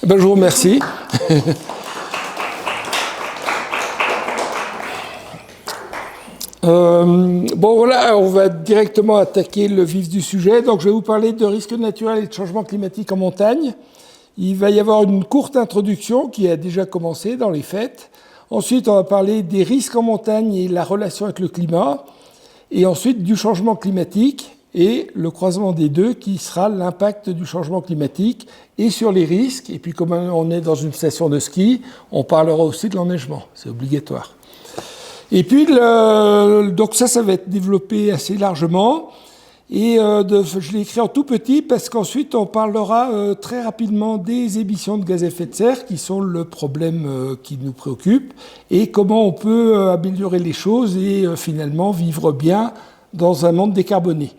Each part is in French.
Ben, je vous remercie. Bon voilà, on va directement attaquer le vif du sujet. Donc je vais vous parler de risques naturels et de changement climatique en montagne. Il va y avoir une courte introduction qui a déjà commencé dans les faits. Ensuite, on va parler des risques en montagne et la relation avec le climat. Et ensuite, du changement climatique et le croisement des deux qui sera l'impact du changement climatique et sur les risques. Et puis comme on est dans une station de ski, on parlera aussi de l'enneigement. C'est obligatoire. Et puis, donc ça va être développé assez largement. Et je l'ai écrit en tout petit parce qu'ensuite, on parlera très rapidement des émissions de gaz à effet de serre qui sont le problème qui nous préoccupe et comment on peut améliorer les choses et finalement vivre bien dans un monde décarboné.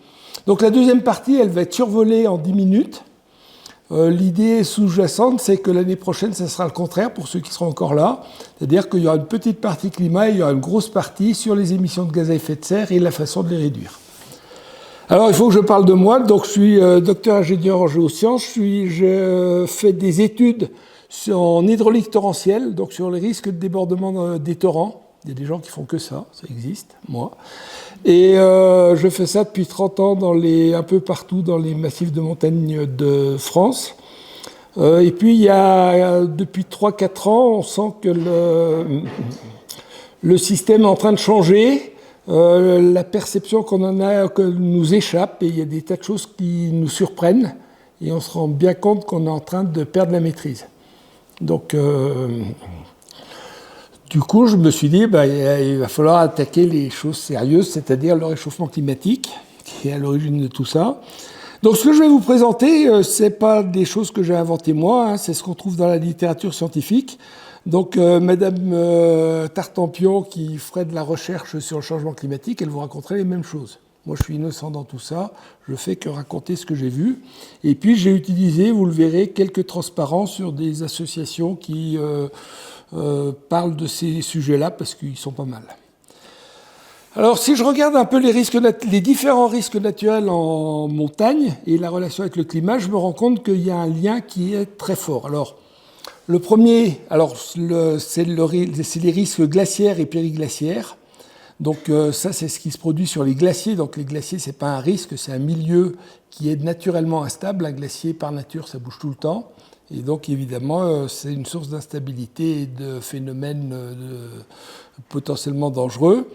Donc la deuxième partie, elle va être survolée en 10 minutes. L'idée sous-jacente, c'est que l'année prochaine, ça sera le contraire pour ceux qui seront encore là. C'est-à-dire qu'il y aura une petite partie climat et il y aura une grosse partie sur les émissions de gaz à effet de serre et la façon de les réduire. Alors, il faut que je parle de moi. Donc, je suis docteur ingénieur en géosciences. Je fais des études en hydraulique torrentielle, donc sur les risques de débordement des torrents. Il y a des gens qui font que ça existe, moi. Et je fais ça depuis 30 ans un peu partout dans les massifs de montagne de France. Et puis, depuis 3-4 ans, on sent que le système est en train de changer. La perception qu'on en a que nous échappe et il y a des tas de choses qui nous surprennent et on se rend bien compte qu'on est en train de perdre la maîtrise. Donc, du coup, je me suis dit, il va falloir attaquer les choses sérieuses, c'est-à-dire le réchauffement climatique, qui est à l'origine de tout ça. Donc, ce que je vais vous présenter, c'est pas des choses que j'ai inventées moi, hein, c'est ce qu'on trouve dans la littérature scientifique. Donc, Madame Tartampion, qui ferait de la recherche sur le changement climatique, elle vous raconterait les mêmes choses. Moi, je suis innocent dans tout ça, je fais que raconter ce que j'ai vu. Et puis, j'ai utilisé, vous le verrez, quelques transparents sur des associations qui parlent de ces sujets-là, parce qu'ils sont pas mal. Alors, si je regarde un peu les différents risques naturels en montagne et la relation avec le climat, je me rends compte qu'il y a un lien qui est très fort. Alors, le premier, c'est les risques glaciaires et périglaciaires. Donc ça, c'est ce qui se produit sur les glaciers. Donc les glaciers, c'est pas un risque, c'est un milieu qui est naturellement instable. Un glacier, par nature, ça bouge tout le temps. Et donc, évidemment, c'est une source d'instabilité et de phénomènes potentiellement dangereux.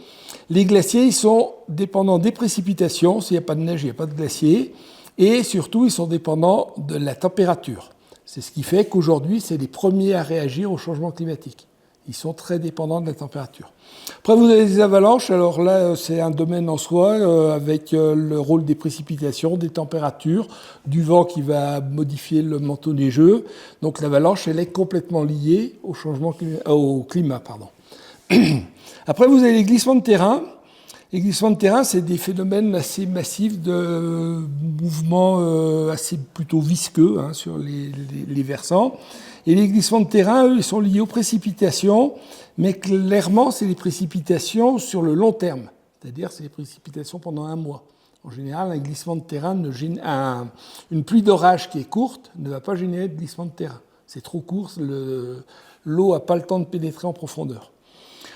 Les glaciers, ils sont dépendants des précipitations. S'il n'y a pas de neige, il n'y a pas de glacier. Et surtout, ils sont dépendants de la température. C'est ce qui fait qu'aujourd'hui, c'est les premiers à réagir au changement climatique. Ils sont très dépendants de la température. Après, vous avez des avalanches. Alors là, c'est un domaine en soi avec le rôle des précipitations, des températures, du vent qui va modifier le manteau neigeux. Donc l'avalanche, elle est complètement liée au climat. Après, vous avez les glissements de terrain. Les glissements de terrain, c'est des phénomènes assez massifs de mouvements assez plutôt visqueux sur les versants. Et les glissements de terrain, eux, ils sont liés aux précipitations, mais clairement, c'est les précipitations sur le long terme. C'est-à-dire, c'est les précipitations pendant un mois. En général, un glissement de terrain, une pluie d'orage qui est courte ne va pas générer de glissement de terrain. C'est trop court, l'eau n'a pas le temps de pénétrer en profondeur.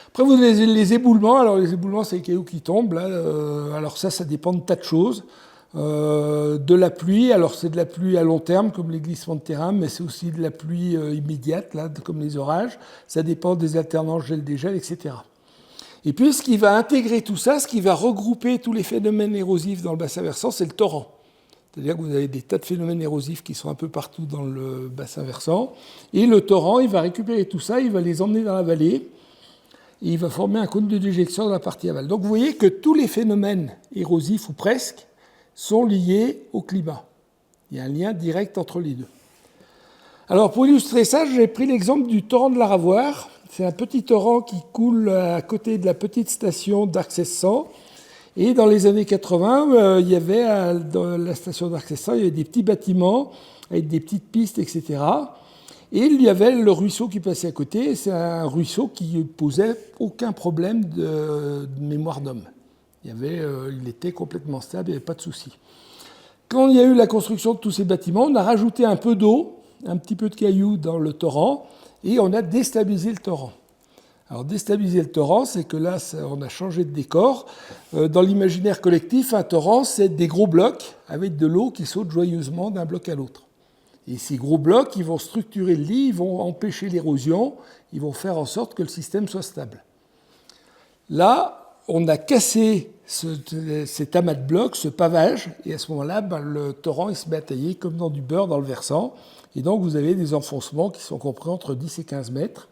Après, vous avez les éboulements. Alors, les éboulements, c'est les cailloux qui tombent. Là. Alors ça dépend de tas de choses. De la pluie, alors c'est de la pluie à long terme, comme les glissements de terrain, mais c'est aussi de la pluie immédiate, là, comme les orages. Ça dépend des alternances gel-dégel, etc. Et puis, ce qui va intégrer tout ça, ce qui va regrouper tous les phénomènes érosifs dans le bassin versant, c'est le torrent. C'est-à-dire que vous avez des tas de phénomènes érosifs qui sont un peu partout dans le bassin versant. Et le torrent, il va récupérer tout ça, il va les emmener dans la vallée. Et il va former un cône de déjection dans la partie aval. Donc vous voyez que tous les phénomènes érosifs, ou presque, sont liés au climat. Il y a un lien direct entre les deux. Alors pour illustrer ça, j'ai pris l'exemple du torrent de l'Aravoir. C'est un petit torrent qui coule à côté de la petite station d'Arc-Cessan. Et dans les années 80, il y avait dans la station d'Arc-Cessan, il y avait des petits bâtiments avec des petites pistes, etc. Et il y avait le ruisseau qui passait à côté. C'est un ruisseau qui ne posait aucun problème de mémoire d'homme. Il était complètement stable, il n'y avait pas de souci. Quand il y a eu la construction de tous ces bâtiments, on a rajouté un peu d'eau un petit peu de cailloux dans le torrent, et on a déstabilisé le torrent. Alors déstabiliser le torrent, c'est que là, on a changé de décor. Dans l'imaginaire collectif, un torrent, c'est des gros blocs avec de l'eau qui saute joyeusement d'un bloc à l'autre. Et ces gros blocs, ils vont structurer le lit, ils vont empêcher l'érosion, ils vont faire en sorte que le système soit stable. Là, on a cassé cet amas de blocs, ce pavage, et à ce moment-là, le torrent il se met à tailler comme dans du beurre dans le versant. Et donc, vous avez des enfoncements qui sont compris entre 10 et 15 mètres.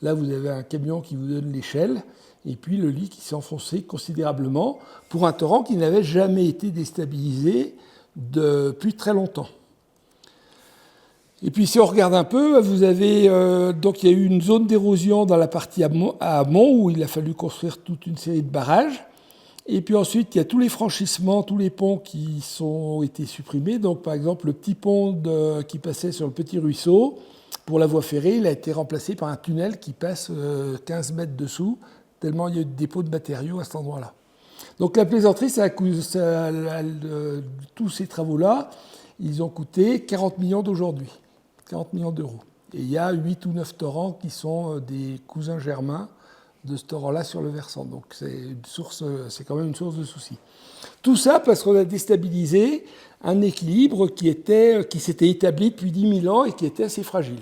Là, vous avez un camion qui vous donne l'échelle, et puis le lit qui s'est enfoncé considérablement pour un torrent qui n'avait jamais été déstabilisé depuis très longtemps. Et puis, si on regarde un peu, vous avez donc il y a eu une zone d'érosion dans la partie amont où il a fallu construire toute une série de barrages. Et puis ensuite, il y a tous les franchissements, tous les ponts qui ont été supprimés. Donc, par exemple, le petit pont qui passait sur le petit ruisseau pour la voie ferrée, il a été remplacé par un tunnel qui passe 15 mètres dessous, tellement il y a eu de dépôts de matériaux à cet endroit-là. Donc, la plaisanterie, tous ces travaux-là, ils ont coûté 40 millions d'aujourd'hui. 40 millions d'euros. Et il y a 8 ou 9 torrents qui sont des cousins germains de ce torrent-là sur le versant. Donc c'est quand même une source de soucis. Tout ça parce qu'on a déstabilisé un équilibre qui s'était établi depuis 10 000 ans et qui était assez fragile.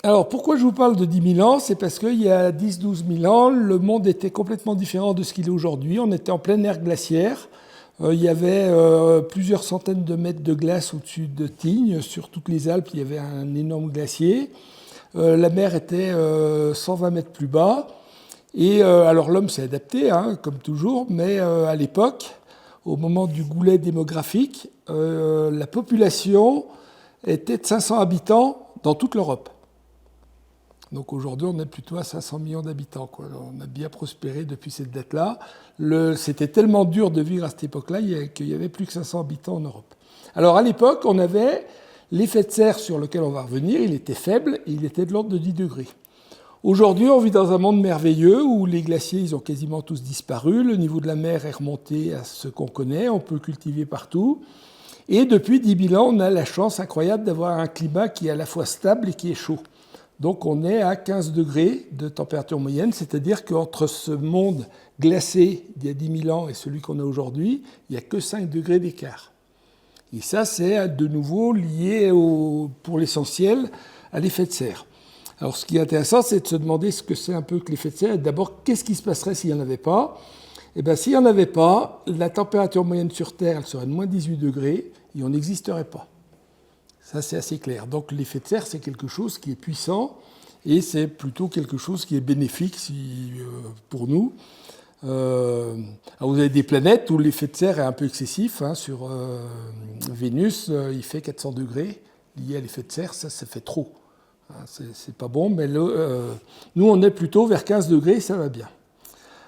Alors pourquoi je vous parle de 10 000 ans ? C'est parce qu'il y a 10-12 000 ans, le monde était complètement différent de ce qu'il est aujourd'hui. On était en pleine ère glaciaire. Il y avait plusieurs centaines de mètres de glace au-dessus de Tignes. Sur toutes les Alpes, il y avait un énorme glacier. La mer était 120 mètres plus bas. Et alors l'homme s'est adapté, comme toujours, mais à l'époque, au moment du goulet démographique, la population était de 500 habitants dans toute l'Europe. Donc aujourd'hui, on est plutôt à 500 millions d'habitants, quoi. On a bien prospéré depuis cette date-là. C'était tellement dur de vivre à cette époque-là qu'il n'y avait plus que 500 habitants en Europe. Alors à l'époque, on avait l'effet de serre sur lequel on va revenir, il était faible et il était de l'ordre de 10 degrés. Aujourd'hui, on vit dans un monde merveilleux où les glaciers ils ont quasiment tous disparu, le niveau de la mer est remonté à ce qu'on connaît, on peut cultiver partout. Et depuis 10 000 ans, on a la chance incroyable d'avoir un climat qui est à la fois stable et qui est chaud. Donc on est à 15 degrés de température moyenne, c'est-à-dire qu'entre ce monde glacé d'il y a 10 000 ans et celui qu'on a aujourd'hui, il n'y a que 5 degrés d'écart. Et ça, c'est de nouveau lié, pour l'essentiel, à l'effet de serre. Alors ce qui est intéressant, c'est de se demander ce que c'est un peu que l'effet de serre. Et d'abord, qu'est-ce qui se passerait s'il n'y en avait pas ? Eh bien, s'il n'y en avait pas, la température moyenne sur Terre, elle serait de moins 18 degrés et on n'existerait pas. Ça, c'est assez clair. Donc l'effet de serre, c'est quelque chose qui est puissant et c'est plutôt quelque chose qui est bénéfique pour nous. Alors vous avez des planètes où l'effet de serre est un peu excessif. Sur Vénus, il fait 400 degrés lié à l'effet de serre. Ça fait trop. C'est pas bon, mais nous, on est plutôt vers 15 degrés, ça va bien.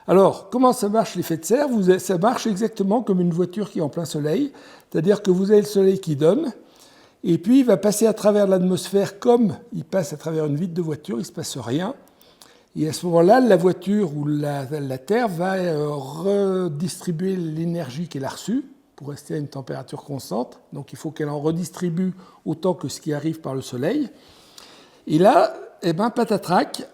Alors, comment ça marche l'effet de serre ? Ça marche exactement comme une voiture qui est en plein soleil. C'est-à-dire que vous avez le soleil qui donne. Et puis, il va passer à travers l'atmosphère comme il passe à travers une vitre de voiture, il ne se passe rien. Et à ce moment-là, la voiture ou la Terre va redistribuer l'énergie qu'elle a reçue pour rester à une température constante. Donc, il faut qu'elle en redistribue autant que ce qui arrive par le Soleil. Et là, patatrac,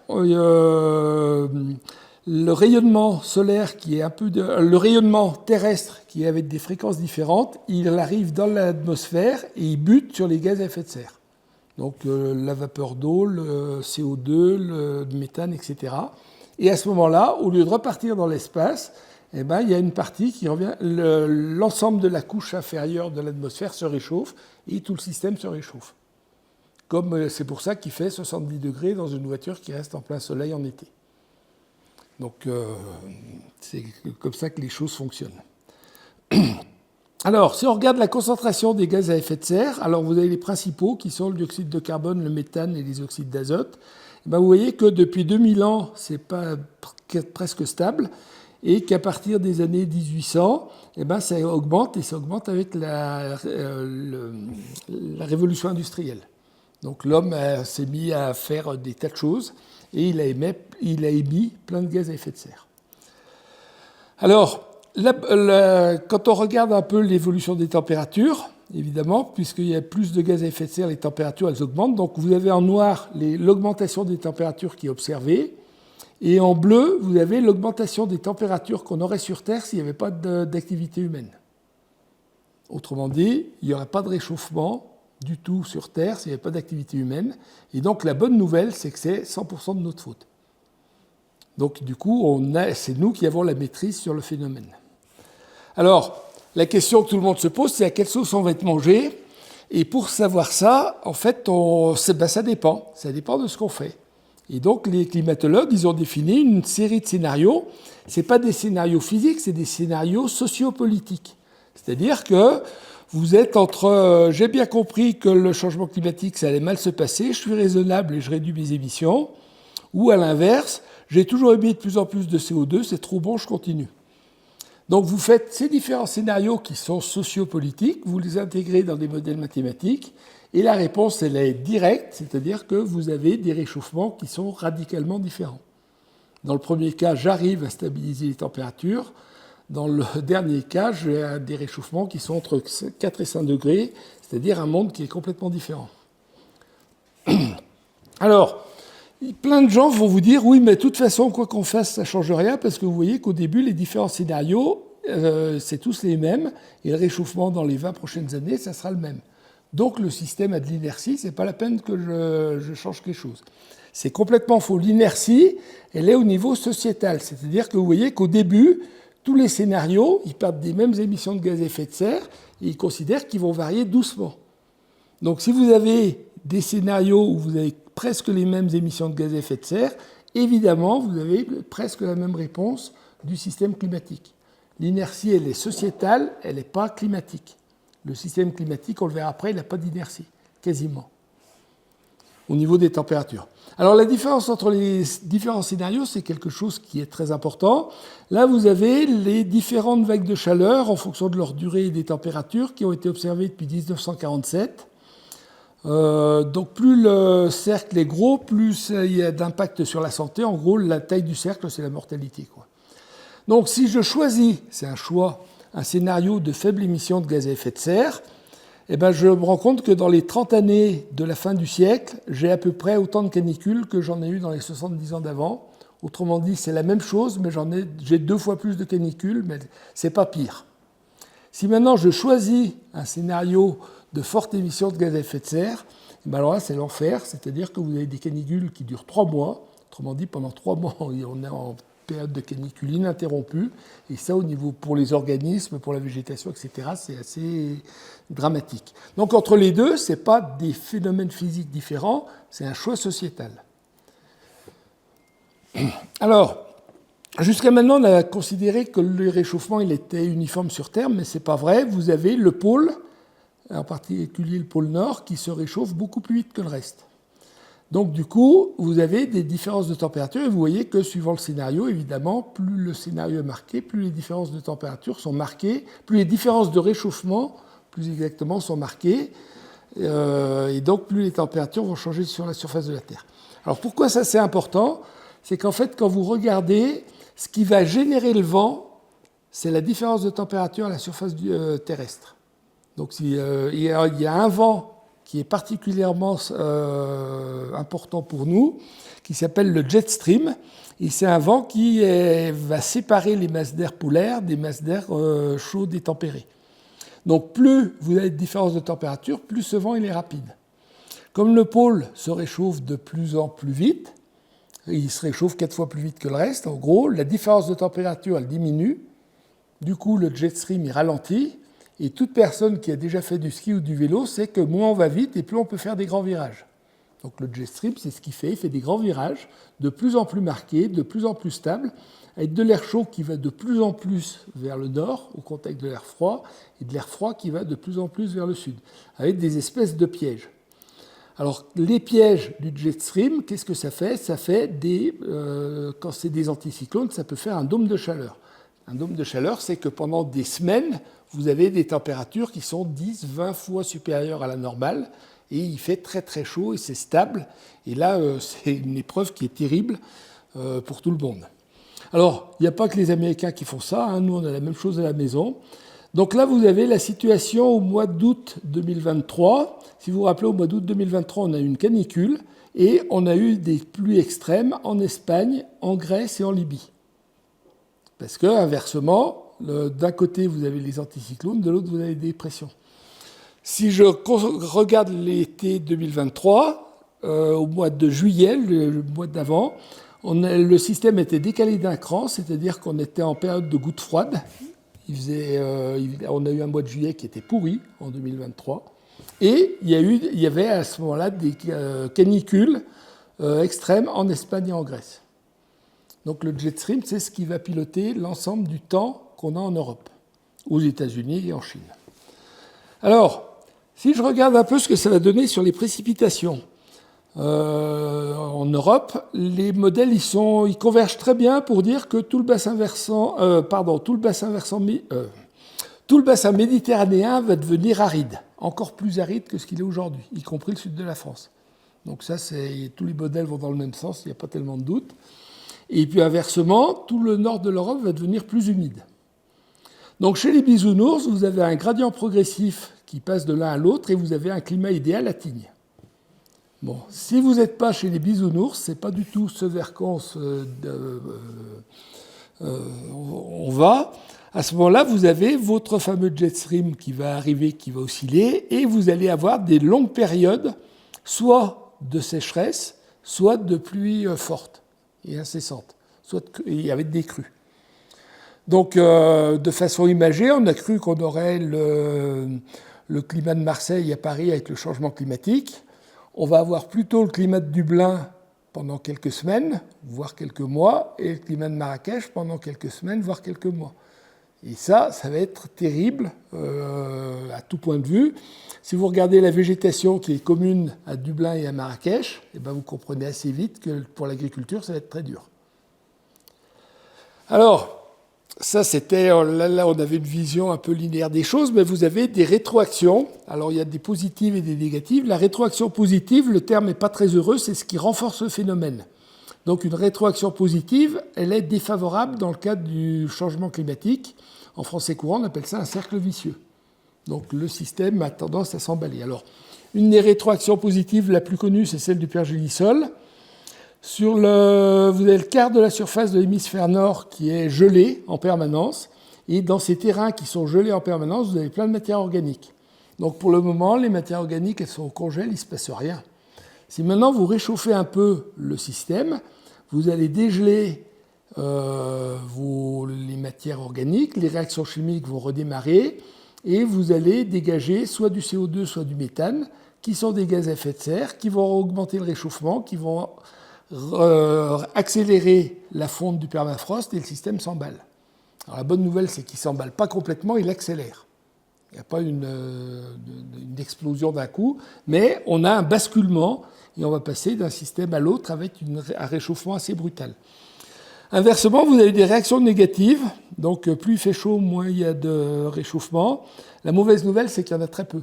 le rayonnement solaire qui est le rayonnement terrestre qui est avec des fréquences différentes, il arrive dans l'atmosphère et il bute sur les gaz à effet de serre. Donc la vapeur d'eau, le CO2, le méthane, etc. Et à ce moment-là, au lieu de repartir dans l'espace, il y a une partie qui revient, l'ensemble de la couche inférieure de l'atmosphère se réchauffe et tout le système se réchauffe. Comme c'est pour ça qu'il fait 70 degrés dans une voiture qui reste en plein soleil en été. Donc, c'est comme ça que les choses fonctionnent. Alors, si on regarde la concentration des gaz à effet de serre, alors vous avez les principaux qui sont le dioxyde de carbone, le méthane et les oxydes d'azote. Vous voyez que depuis 2000 ans, c'est pas presque stable et qu'à partir des années 1800, ça augmente et ça augmente avec la révolution industrielle. Donc l'homme s'est mis à faire des tas de choses et il a émis plein de gaz à effet de serre. Alors, quand on regarde un peu l'évolution des températures, évidemment, puisqu'il y a plus de gaz à effet de serre, les températures, elles augmentent. Donc vous avez en noir l'augmentation des températures qui est observée, et en bleu, vous avez l'augmentation des températures qu'on aurait sur Terre s'il n'y avait pas d'activité humaine. Autrement dit, il n'y aurait pas de réchauffement du tout sur Terre s'il n'y avait pas d'activité humaine. Et donc la bonne nouvelle, c'est que c'est 100% de notre faute. Donc du coup, c'est nous qui avons la maîtrise sur le phénomène. Alors, la question que tout le monde se pose, c'est à quelle sauce on va être mangé. Et pour savoir ça, en fait, ça dépend. Ça dépend de ce qu'on fait. Et donc, les climatologues, ils ont défini une série de scénarios. Ce n'est pas des scénarios physiques, c'est des scénarios sociopolitiques. C'est-à-dire que vous êtes entre j'ai bien compris que le changement climatique, ça allait mal se passer, je suis raisonnable et je réduis mes émissions. Ou à l'inverse, j'ai toujours émis de plus en plus de CO2, c'est trop bon, je continue. Donc vous faites ces différents scénarios qui sont sociopolitiques, vous les intégrez dans des modèles mathématiques, et la réponse, elle est directe, c'est-à-dire que vous avez des réchauffements qui sont radicalement différents. Dans le premier cas, j'arrive à stabiliser les températures. Dans le dernier cas, j'ai des réchauffements qui sont entre 4 et 5 degrés, c'est-à-dire un monde qui est complètement différent. Alors, plein de gens vont vous dire, oui, mais de toute façon, quoi qu'on fasse, ça ne change rien, parce que vous voyez qu'au début, les différents scénarios, c'est tous les mêmes, et le réchauffement dans les 20 prochaines années, ça sera le même. Donc le système a de l'inertie, ce n'est pas la peine que je change quelque chose. C'est complètement faux. L'inertie, elle est au niveau sociétal, c'est-à-dire que vous voyez qu'au début, tous les scénarios, ils partent des mêmes émissions de gaz à effet de serre, et ils considèrent qu'ils vont varier doucement. Donc si vous avez des scénarios où vous avez presque les mêmes émissions de gaz à effet de serre, évidemment, vous avez presque la même réponse du système climatique. L'inertie, elle est sociétale, elle n'est pas climatique. Le système climatique, on le verra après, il n'a pas d'inertie, quasiment, au niveau des températures. Alors la différence entre les différents scénarios, c'est quelque chose qui est très important. Là, vous avez les différentes vagues de chaleur en fonction de leur durée et des températures qui ont été observées depuis 1947. Donc plus le cercle est gros, plus il y a d'impact sur la santé. En gros, la taille du cercle, c'est la mortalité, quoi. Donc si je choisis, c'est un choix, un scénario de faible émission de gaz à effet de serre, eh ben je me rends compte que dans les 30 années de la fin du siècle, j'ai à peu près autant de canicules que j'en ai eu dans les 70 ans d'avant. Autrement dit, c'est la même chose, mais j'ai 2 fois plus de canicules, mais c'est pas pire. Si maintenant je choisis un scénario de forte émission de gaz à effet de serre, eh ben alors là c'est l'enfer, c'est-à-dire que vous avez des canicules qui durent 3 mois. Autrement dit, pendant 3 mois, on est en période de canicule ininterrompue, et ça au niveau pour les organismes, pour la végétation, etc., c'est assez dramatique. Donc entre les deux, ce n'est pas des phénomènes physiques différents, c'est un choix sociétal. Alors, jusqu'à maintenant, on a considéré que le réchauffement il était uniforme sur Terre, mais ce n'est pas vrai. Vous avez le pôle, en particulier le pôle Nord, qui se réchauffe beaucoup plus vite que le reste. Donc du coup, vous avez des différences de température et vous voyez que suivant le scénario, évidemment, plus le scénario est marqué, plus les différences de température sont marquées, plus les différences de réchauffement, plus exactement, sont marquées, et donc plus les températures vont changer sur la surface de la Terre. Alors pourquoi ça c'est important ? C'est qu'en fait, quand vous regardez, ce qui va générer le vent, c'est la différence de température à la surface terrestre. Donc il y a un vent qui est particulièrement important pour nous, qui s'appelle le jet stream. Et c'est un vent qui va séparer les masses d'air polaires des masses d'air chaudes et tempérées. Donc plus vous avez de différence de température, plus ce vent il est rapide. Comme le pôle se réchauffe de plus en plus vite, il se réchauffe 4 fois plus vite que le reste, en gros, la différence de température elle diminue, du coup le jet stream il ralentit, et toute personne qui a déjà fait du ski ou du vélo sait que moins on va vite et plus on peut faire des grands virages. Donc le jet stream, c'est ce qu'il fait. Il fait des grands virages de plus en plus marqués, de plus en plus stables, avec de l'air chaud qui va de plus en plus vers le nord, au contact de l'air froid, et de l'air froid qui va de plus en plus vers le sud, avec des espèces de pièges. Alors les pièges du jet stream, qu'est-ce que ça fait ? Ça fait quand c'est des anticyclones, ça peut faire un dôme de chaleur. Un dôme de chaleur, c'est que pendant des semaines, vous avez des températures qui sont 10, 20 fois supérieures à la normale, et il fait très très chaud et c'est stable. Et là, c'est une épreuve qui est terrible pour tout le monde. Alors, il n'y a pas que les Américains qui font ça, hein. Nous, on a la même chose à la maison. Donc là, vous avez la situation au mois d'août 2023. Si vous vous rappelez, au mois d'août 2023, on a eu une canicule et on a eu des pluies extrêmes en Espagne, en Grèce et en Libye. Parce que, inversement, d'un côté, vous avez les anticyclones, de l'autre, vous avez des dépressions. Si je regarde l'été 2023, au mois de juillet, le mois d'avant, le système était décalé d'un cran, c'est-à-dire qu'on était en période de gouttes froides. On a eu un mois de juillet qui était pourri en 2023. Et il y avait à ce moment-là des canicules extrêmes en Espagne et en Grèce. Donc le jet stream, c'est ce qui va piloter l'ensemble du temps qu'on a en Europe, aux États-Unis et en Chine. Alors, si je regarde un peu ce que ça va donner sur les précipitations, en Europe, les modèles ils convergent très bien pour dire que tout le bassin méditerranéen va devenir aride, encore plus aride que ce qu'il est aujourd'hui, y compris le sud de la France. Donc ça, tous les modèles vont dans le même sens, il n'y a pas tellement de doute. Et puis inversement, tout le nord de l'Europe va devenir plus humide. Donc chez les bisounours, vous avez un gradient progressif qui passe de l'un à l'autre et vous avez un climat idéal à Tignes. Bon, si vous n'êtes pas chez les bisounours, c'est pas du tout ce vers quoi on va. À ce moment-là, vous avez votre fameux jet stream qui va arriver, qui va osciller, et vous allez avoir des longues périodes, soit de sécheresse, soit de pluie forte et incessante, soit avec des crues. Donc, de façon imagée, on a cru qu'on aurait le climat de Marseille à Paris avec le changement climatique. On va avoir plutôt le climat de Dublin pendant quelques semaines, voire quelques mois, et le climat de Marrakech pendant quelques semaines, voire quelques mois. Et ça va être terrible à tout point de vue. Si vous regardez la végétation qui est commune à Dublin et à Marrakech, eh ben vous comprenez assez vite que pour l'agriculture, ça va être très dur. Alors, ça, là, on avait une vision un peu linéaire des choses, mais vous avez des rétroactions. Alors, il y a des positives et des négatives. La rétroaction positive, le terme n'est pas très heureux, c'est ce qui renforce le phénomène. Donc, une rétroaction positive, elle est défavorable dans le cadre du changement climatique. En français courant, on appelle ça un cercle vicieux. Donc, le système a tendance à s'emballer. Alors, une des rétroactions positives la plus connue, c'est celle du pergélisol. Vous avez le quart de la surface de l'hémisphère nord qui est gelé en permanence. Et dans ces terrains qui sont gelés en permanence, vous avez plein de matières organiques. Donc pour le moment, les matières organiques, elles sont au congèle, il ne se passe rien. Si maintenant vous réchauffez un peu le système, vous allez dégeler les matières organiques, les réactions chimiques vont redémarrer et vous allez dégager soit du CO2, soit du méthane, qui sont des gaz à effet de serre, qui vont augmenter le réchauffement, qui vont accélérer la fonte du permafrost et le système s'emballe. Alors la bonne nouvelle, c'est qu'il ne s'emballe pas complètement, il accélère. Il n'y a pas une explosion d'un coup, mais on a un basculement et on va passer d'un système à l'autre avec un réchauffement assez brutal. Inversement, vous avez des réactions négatives, donc plus il fait chaud, moins il y a de réchauffement. La mauvaise nouvelle, c'est qu'il y en a très peu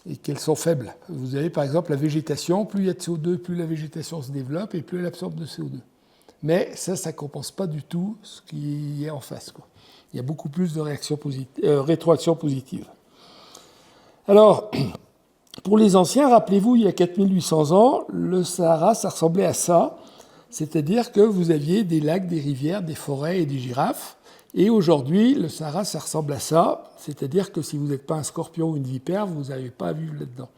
et qu'elles sont faibles. Vous avez par exemple la végétation, plus il y a de CO2, plus la végétation se développe et plus elle absorbe de CO2. Mais ça ne compense pas du tout ce qui est en face, quoi. Il y a beaucoup plus de rétroactions positives. Alors, pour les anciens, rappelez-vous, il y a 4800 ans, le Sahara, ça ressemblait à ça. C'est-à-dire que vous aviez des lacs, des rivières, des forêts et des girafes. Et aujourd'hui, le Sahara, ça ressemble à ça. C'est-à-dire que si vous n'êtes pas un scorpion ou une vipère, vous n'avez pas à vivre là-dedans.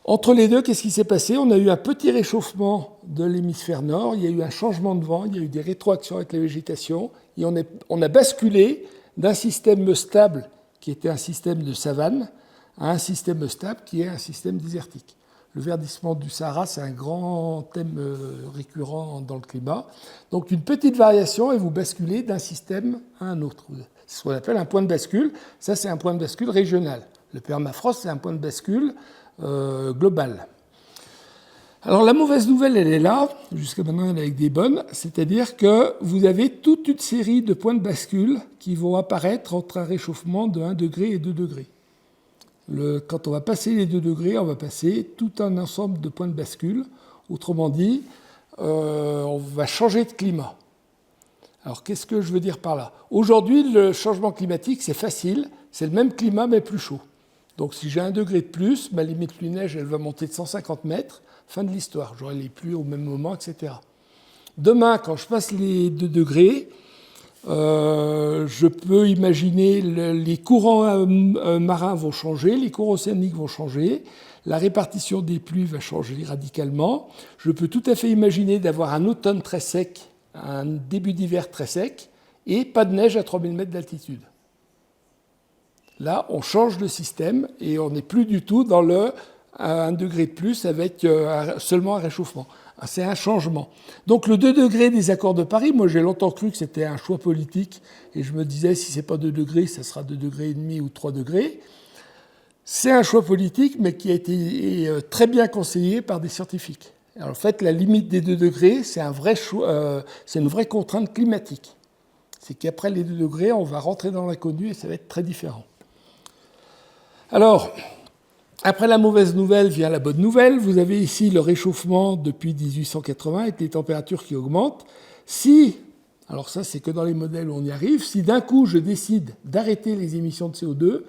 Entre les deux, qu'est-ce qui s'est passé? On a eu un petit réchauffement de l'hémisphère nord, il y a eu un changement de vent, il y a eu des rétroactions avec la végétation, et on a basculé d'un système stable qui était un système de savane à un système stable qui est un système désertique. Le verdissement du Sahara, c'est un grand thème récurrent dans le climat. Donc une petite variation et vous basculez d'un système à un autre. C'est ce qu'on appelle un point de bascule. Ça, c'est un point de bascule régional. Le permafrost, c'est un point de bascule global. Alors la mauvaise nouvelle, elle est là, jusqu'à maintenant elle est avec des bonnes, c'est-à-dire que vous avez toute une série de points de bascule qui vont apparaître entre un réchauffement de 1 degré et 2 degrés. Quand on va passer les 2 degrés, on va passer tout un ensemble de points de bascule. Autrement dit, on va changer de climat. Alors qu'est-ce que je veux dire par là? Aujourd'hui, le changement climatique, c'est facile. c'est le même climat mais plus chaud. Donc si j'ai 1 degré de plus, ma limite pluie-neige, elle va monter de 150 mètres, fin de l'histoire. J'aurai les pluies au même moment, etc. Demain, quand je passe les 2 degrés, je peux imaginer les courants marins vont changer, les courants océaniques vont changer, la répartition des pluies va changer radicalement. Je peux tout à fait imaginer d'avoir un automne très sec, un début d'hiver très sec, et pas de neige à 3000 mètres d'altitude. Là, on change de système et on n'est plus du tout dans le 1 degré de plus avec seulement un réchauffement. C'est un changement. Donc le 2 degrés des accords de Paris, moi j'ai longtemps cru que c'était un choix politique et je me disais si c'est pas 2 degrés, ça sera 2 degrés et demi ou 3 degrés. C'est un choix politique mais qui a été très bien conseillé par des scientifiques. Alors, en fait, la limite des 2 degrés, c'est une vraie contrainte climatique. C'est qu'après les 2 degrés, on va rentrer dans l'inconnu et ça va être très différent. Alors, après la mauvaise nouvelle vient la bonne nouvelle. Vous avez ici le réchauffement depuis 1880 avec les températures qui augmentent. Alors ça c'est que dans les modèles où on y arrive, si d'un coup je décide d'arrêter les émissions de CO2,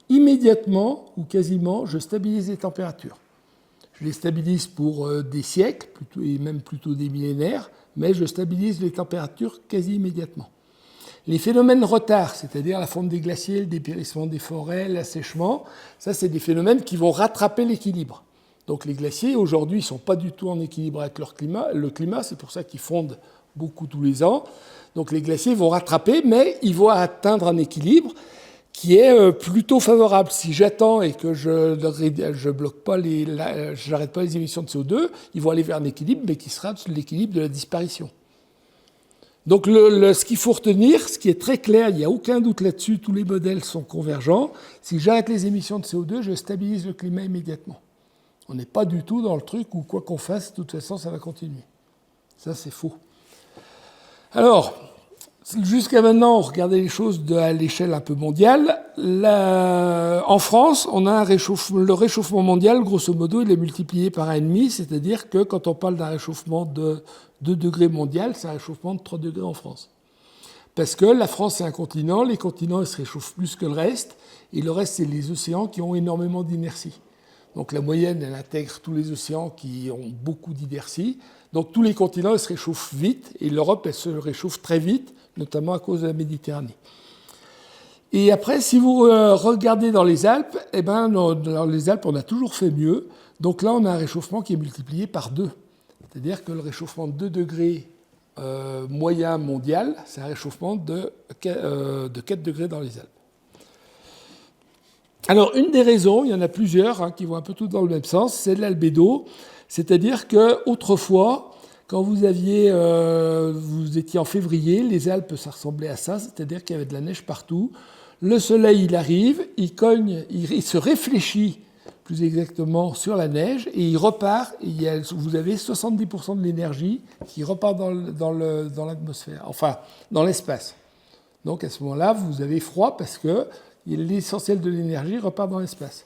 immédiatement ou quasiment, je stabilise les températures. Je les stabilise pour des siècles, et même plutôt des millénaires, mais je stabilise les températures quasi immédiatement. Les phénomènes retard, c'est-à-dire la fonte des glaciers, le dépérissement des forêts, l'assèchement, ça c'est des phénomènes qui vont rattraper l'équilibre. Donc les glaciers aujourd'hui ne sont pas du tout en équilibre avec le climat, c'est pour ça qu'ils fondent beaucoup tous les ans. Donc les glaciers vont rattraper, mais ils vont atteindre un équilibre qui est plutôt favorable. Si j'attends et que je bloque pas j'arrête pas les émissions de CO2, ils vont aller vers un équilibre, mais qui sera l'équilibre de la disparition. Donc ce qu'il faut retenir, ce qui est très clair, il n'y a aucun doute là-dessus, tous les modèles sont convergents. Si j'arrête les émissions de CO2, je stabilise le climat immédiatement. On n'est pas du tout dans le truc où quoi qu'on fasse, de toute façon, ça va continuer. Ça, c'est faux. Alors, jusqu'à maintenant, on regardait les choses à l'échelle un peu mondiale. En France, on a le réchauffement mondial, grosso modo, il est multiplié par 1,5, c'est-à-dire que quand on parle d'un réchauffement de 2 degrés mondial, c'est un réchauffement de 3 degrés en France. Parce que la France, c'est un continent, les continents ils se réchauffent plus que le reste, et le reste, c'est les océans qui ont énormément d'inertie. Donc la moyenne, elle intègre tous les océans qui ont beaucoup d'inertie. Donc tous les continents, ils se réchauffent vite, et l'Europe, elle se réchauffe très vite, notamment à cause de la Méditerranée. Et après, si vous regardez dans les Alpes, dans les Alpes, on a toujours fait mieux. Donc là, on a un réchauffement qui est multiplié par 2. C'est-à-dire que le réchauffement de 2 degrés moyen mondial, c'est un réchauffement de 4 degrés dans les Alpes. Alors, une des raisons, il y en a plusieurs qui vont un peu toutes dans le même sens, c'est l'albédo. C'est-à-dire qu'autrefois, quand vous étiez en février, les Alpes, ça ressemblait à ça, c'est-à-dire qu'il y avait de la neige partout. Le soleil, il arrive, il cogne, il se réfléchit plus exactement sur la neige, et il repart, et vous avez 70% de l'énergie qui repart dans l'atmosphère, enfin dans l'espace. Donc à ce moment-là, vous avez froid parce que l'essentiel de l'énergie repart dans l'espace.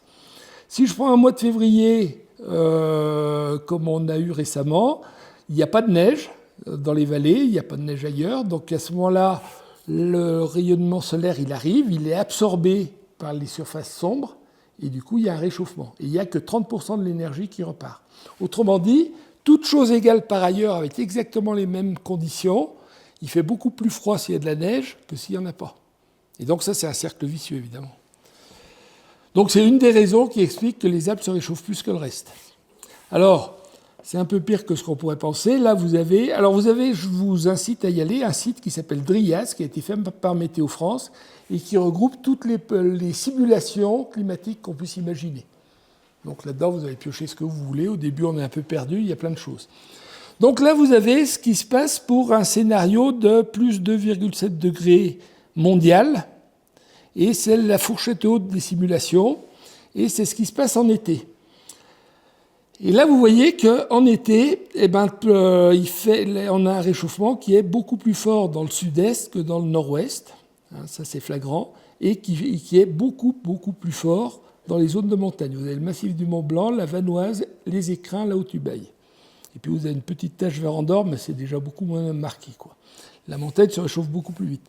Si je prends un mois de février, comme on a eu récemment, il n'y a pas de neige dans les vallées, il n'y a pas de neige ailleurs, donc à ce moment-là, le rayonnement solaire, il arrive, il est absorbé par les surfaces sombres, et du coup, il y a un réchauffement. Et il n'y a que 30% de l'énergie qui repart. Autrement dit, toute chose égale par ailleurs, avec exactement les mêmes conditions, il fait beaucoup plus froid s'il y a de la neige que s'il n'y en a pas. Et donc ça, c'est un cercle vicieux, évidemment. Donc c'est une des raisons qui explique que les Alpes se réchauffent plus que le reste. Alors, c'est un peu pire que ce qu'on pourrait penser. Là, vous avez, je vous incite à y aller, un site qui s'appelle DRIAS, qui a été fait par Météo France, et qui regroupe toutes les simulations climatiques qu'on puisse imaginer. Donc là-dedans, vous avez pioché ce que vous voulez. Au début, on est un peu perdu, il y a plein de choses. Donc là, vous avez ce qui se passe pour un scénario de plus 2,7 degrés mondial, et c'est la fourchette haute des simulations, et c'est ce qui se passe en été. Et là, vous voyez qu'en été, on a un réchauffement qui est beaucoup plus fort dans le sud-est que dans le nord-ouest, ça c'est flagrant, et qui est beaucoup, beaucoup plus fort dans les zones de montagne. Vous avez le massif du Mont Blanc, la Vanoise, les Écrins, la Haute-Ubaye. Et puis vous avez une petite tache vert en or, mais c'est déjà beaucoup moins marqué, quoi. La montagne se réchauffe beaucoup plus vite.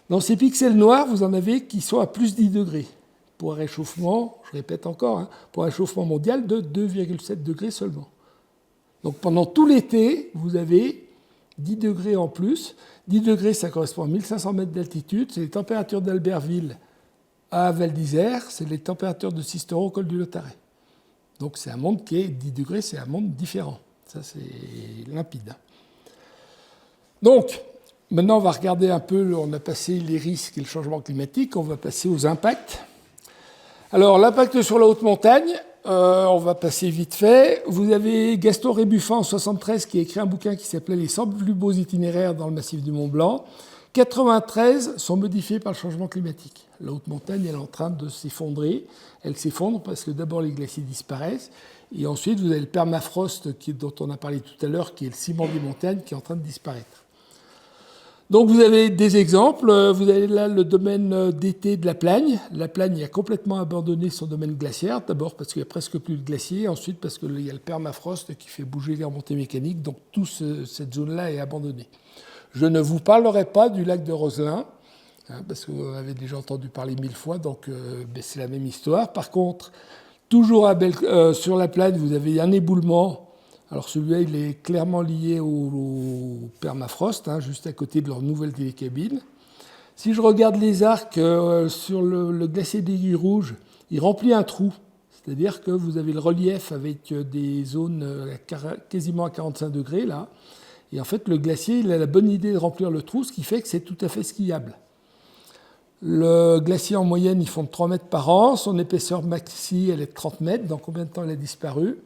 Dans ces pixels noirs, vous en avez qui sont à plus 10 degrés, pour un réchauffement, je répète encore, pour un réchauffement mondial de 2,7 degrés seulement. Donc pendant tout l'été, vous avez 10 degrés en plus. 10 degrés, ça correspond à 1500 mètres d'altitude. C'est les températures d'Albertville à Val d'Isère, c'est les températures de Sisteron au col du Lautaret. Donc c'est un monde qui est 10 degrés, c'est un monde différent. Ça, c'est limpide. Donc, maintenant, on va regarder un peu, on a passé les risques et le changement climatique, on va passer aux impacts. Alors, l'impact sur la haute montagne, on va passer vite fait. Vous avez Gaston Rébuffin en 1973 qui a écrit un bouquin qui s'appelait « Les 100 plus beaux itinéraires dans le massif du Mont-Blanc ». 93 sont modifiés par le changement climatique. La haute montagne, elle est en train de s'effondrer. Elle s'effondre parce que d'abord les glaciers disparaissent et ensuite vous avez le permafrost dont on a parlé tout à l'heure, qui est le ciment des montagnes, qui est en train de disparaître. Donc vous avez des exemples. Vous avez là le domaine d'été de la Plagne. La Plagne a complètement abandonné son domaine glaciaire. D'abord parce qu'il n'y a presque plus de glaciers. Ensuite parce qu'il y a le permafrost qui fait bouger les remontées mécaniques. Donc toute cette zone-là est abandonnée. Je ne vous parlerai pas du lac de Roselin, parce que vous avez déjà entendu parler 1000 fois, donc c'est la même histoire. Par contre, toujours sur la Plagne, vous avez un éboulement. Alors celui-là, il est clairement lié au permafrost, juste à côté de leur nouvelle télécabine. Si je regarde les arcs sur le glacier d'Aiguille Rouge, il remplit un trou. C'est-à-dire que vous avez le relief avec des zones quasiment à 45 degrés, là. Et en fait, le glacier, il a la bonne idée de remplir le trou, ce qui fait que c'est tout à fait skiable. Le glacier, en moyenne, il fond de 3 mètres par an. Son épaisseur maxi, elle est de 30 mètres. Dans combien de temps elle a disparu?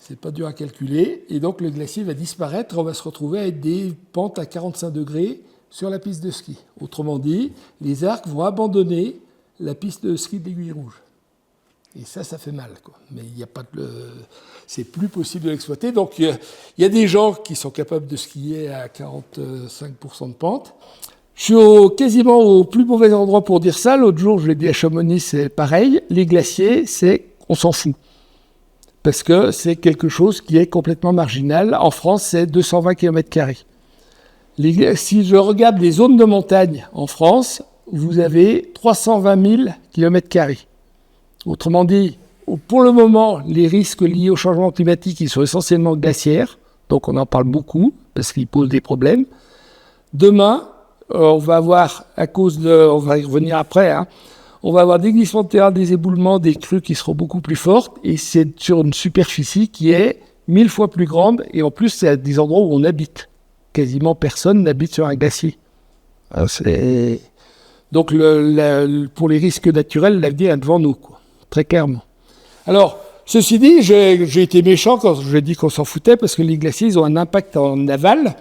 C'est pas dur à calculer. Et donc, le glacier va disparaître. On va se retrouver avec des pentes à 45 degrés sur la piste de ski. Autrement dit, les arcs vont abandonner la piste de ski d'Aiguille Rouge. Et ça fait mal, quoi. Mais il n'y a pas c'est plus possible de l'exploiter. Donc, il y a des gens qui sont capables de skier à 45% de pente. Je suis quasiment au plus mauvais endroit pour dire ça. L'autre jour, je l'ai dit à Chamonix, c'est pareil. Les glaciers, on s'en fout. Parce que c'est quelque chose qui est complètement marginal. En France, c'est 220 km². Si je regarde les zones de montagne en France, vous avez 320 000 km². Autrement dit, pour le moment, les risques liés au changement climatique, ils sont essentiellement glaciaires, donc on en parle beaucoup, parce qu'ils posent des problèmes. Demain, on va avoir, on va y revenir après, on va avoir des glissements de terrain, des éboulements, des crues qui seront beaucoup plus fortes, et c'est sur une superficie qui est 1000 fois plus grande, et en plus, c'est à des endroits où on habite. Quasiment personne n'habite sur un glacier. Donc, pour les risques naturels, l'avenir est devant nous, quoi. Très clairement. Alors, ceci dit, j'ai été méchant quand j'ai dit qu'on s'en foutait, parce que les glaciers, ils ont un impact en aval.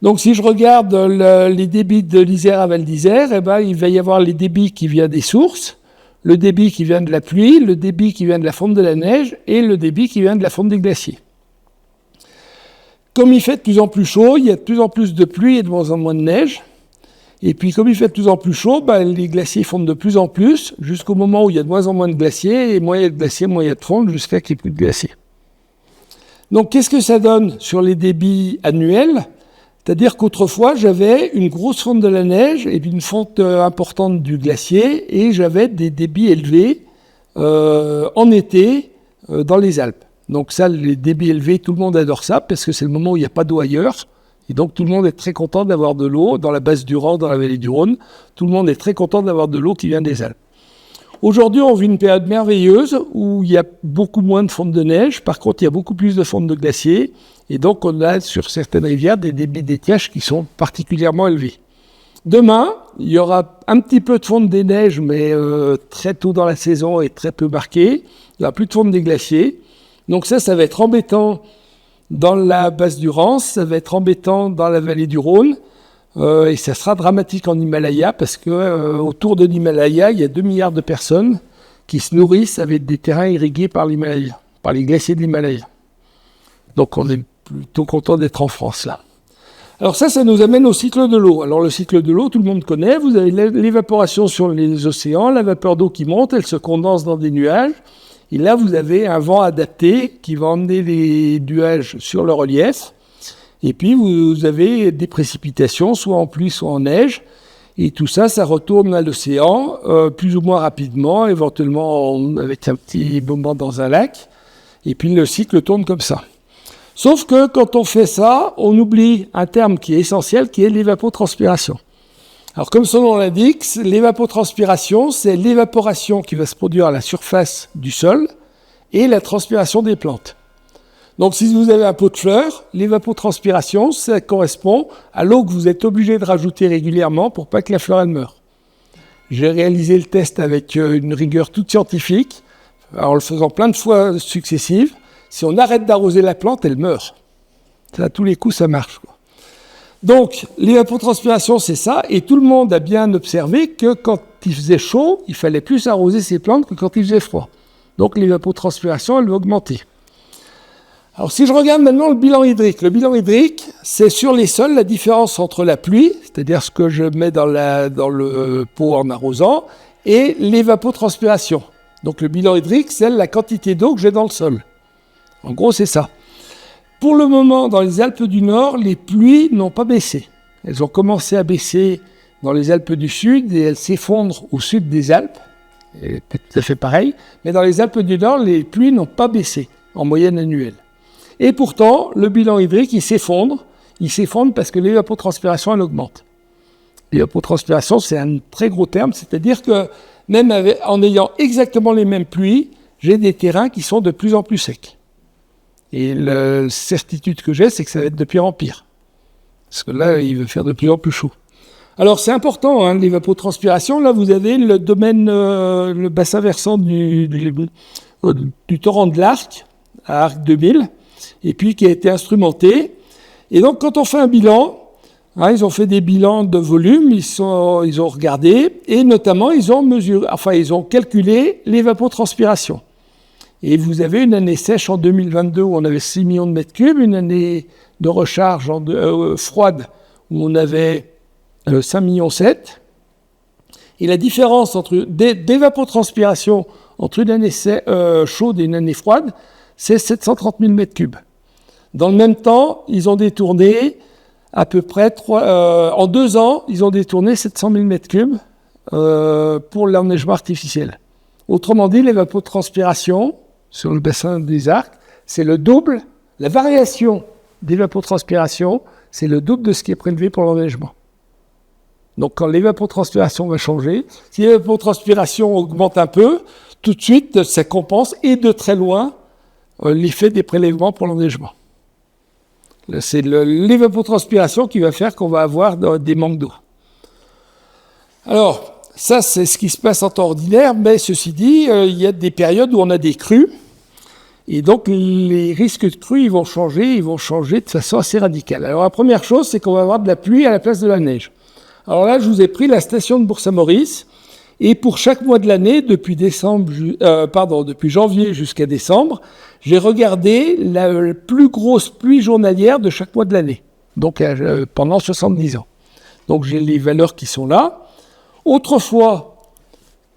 Donc, si je regarde les débits de l'Isère à Val d'Isère, il va y avoir les débits qui viennent des sources, le débit qui vient de la pluie, le débit qui vient de la fonte de la neige et le débit qui vient de la fonte des glaciers. Comme il fait de plus en plus chaud, il y a de plus en plus de pluie et de moins en moins de neige. Et puis, comme il fait de plus en plus chaud, les glaciers fondent de plus en plus, jusqu'au moment où il y a de moins en moins de glaciers, et moins il y a de glaciers, moins il y a de fonte, jusqu'à qu'il n'y ait plus de glaciers. Donc, qu'est-ce que ça donne sur les débits annuels? C'est-à-dire qu'autrefois, j'avais une grosse fonte de la neige, et puis une fonte importante du glacier, et j'avais des débits élevés en été dans les Alpes. Donc ça, les débits élevés, tout le monde adore ça, parce que c'est le moment où il n'y a pas d'eau ailleurs. Et donc, tout le monde est très content d'avoir de l'eau dans la basse du Rhin, dans la vallée du Rhône. Tout le monde est très content d'avoir de l'eau qui vient des Alpes. Aujourd'hui, on vit une période merveilleuse où il y a beaucoup moins de fonte de neige. Par contre, il y a beaucoup plus de fonte de glaciers. Et donc, on a sur certaines rivières des débits d'étiage qui sont particulièrement élevés. Demain, il y aura un petit peu de fonte des neiges, mais très tôt dans la saison et très peu marqué. Il n'y aura plus de fonte des glaciers. Donc ça va être embêtant dans la basse du Rance, ça va être embêtant dans la vallée du Rhône, et ça sera dramatique en Himalaya, parce que autour de l'Himalaya, il y a 2 milliards de personnes qui se nourrissent avec des terrains irrigués par l'Himalaya, par les glaciers de l'Himalaya. Donc on est plutôt content d'être en France, là. Alors ça nous amène au cycle de l'eau. Alors le cycle de l'eau, tout le monde connaît. Vous avez l'évaporation sur les océans, la vapeur d'eau qui monte, elle se condense dans des nuages. Et là, vous avez un vent adapté qui va emmener les nuages sur le relief. Et puis, vous avez des précipitations, soit en pluie, soit en neige. Et tout ça, ça retourne à l'océan, plus ou moins rapidement, éventuellement avec un petit moment dans un lac. Et puis le cycle tourne comme ça. Sauf que quand on fait ça, on oublie un terme qui est essentiel, qui est l'évapotranspiration. Alors comme son nom l'indique, l'évapotranspiration, c'est l'évaporation qui va se produire à la surface du sol et la transpiration des plantes. Donc si vous avez un pot de fleurs, l'évapotranspiration, ça correspond à l'eau que vous êtes obligé de rajouter régulièrement pour pas que la fleur elle meure. J'ai réalisé le test avec une rigueur toute scientifique, en le faisant plein de fois successives. Si on arrête d'arroser la plante, elle meurt. Ça, à tous les coups, ça marche, quoi. Donc, l'évapotranspiration, c'est ça, et tout le monde a bien observé que quand il faisait chaud, il fallait plus arroser ses plantes que quand il faisait froid. Donc, l'évapotranspiration, elle va augmenter. Alors, si je regarde maintenant le bilan hydrique, c'est sur les sols la différence entre la pluie, c'est-à-dire ce que je mets dans le pot en arrosant, et l'évapotranspiration. Donc, le bilan hydrique, c'est la quantité d'eau que j'ai dans le sol. En gros, c'est ça. Pour le moment, dans les Alpes du Nord, les pluies n'ont pas baissé. Elles ont commencé à baisser dans les Alpes du Sud et elles s'effondrent au sud des Alpes. Et c'est tout à fait pareil. Mais dans les Alpes du Nord, les pluies n'ont pas baissé en moyenne annuelle. Et pourtant, le bilan hydrique, il s'effondre. Il s'effondre parce que l'évapotranspiration, elle augmente. L'évapotranspiration, c'est un très gros terme. C'est-à-dire que même en ayant exactement les mêmes pluies, j'ai des terrains qui sont de plus en plus secs. Et la certitude que j'ai, c'est que ça va être de pire en pire. Parce que là, il va faire de plus en plus chaud. Alors, c'est important, hein, l'évapotranspiration. Là, vous avez le domaine, le bassin versant du torrent de l'Arc, à Arc 2000, et puis qui a été instrumenté. Et donc, quand on fait un bilan, hein, ils ont fait des bilans de volume, ils ont regardé, et notamment, ils ont calculé l'évapotranspiration. Et vous avez une année sèche en 2022 où on avait 6 millions de mètres cubes, une année de recharge froide où on avait 5 millions 7. Et la différence d'évapotranspiration entre une année chaude et une année froide, c'est 730 000 mètres cubes. Dans le même temps, ils ont détourné à peu près en 2 ans, ils ont détourné 700 000 mètres cubes pour l'enneigement artificiel. Autrement dit, l'évapotranspiration sur le bassin des Arcs, c'est le double, la variation d'évapotranspiration, c'est le double de ce qui est prélevé pour l'enneigement. Donc quand l'évapotranspiration va changer, si l'évapotranspiration augmente un peu, tout de suite, ça compense et de très loin l'effet des prélèvements pour l'enneigement. C'est l'évapotranspiration qui va faire qu'on va avoir des manques d'eau. Alors, ça, c'est ce qui se passe en temps ordinaire, mais ceci dit, il y a des périodes où on a des crues, et donc les risques de crues, ils vont changer de façon assez radicale. Alors la première chose, c'est qu'on va avoir de la pluie à la place de la neige. Alors là, je vous ai pris la station de Bourg-Saint-Maurice, et pour chaque mois de l'année, depuis janvier jusqu'à décembre, j'ai regardé la plus grosse pluie journalière de chaque mois de l'année, donc pendant 70 ans. Donc j'ai les valeurs qui sont là. Autrefois,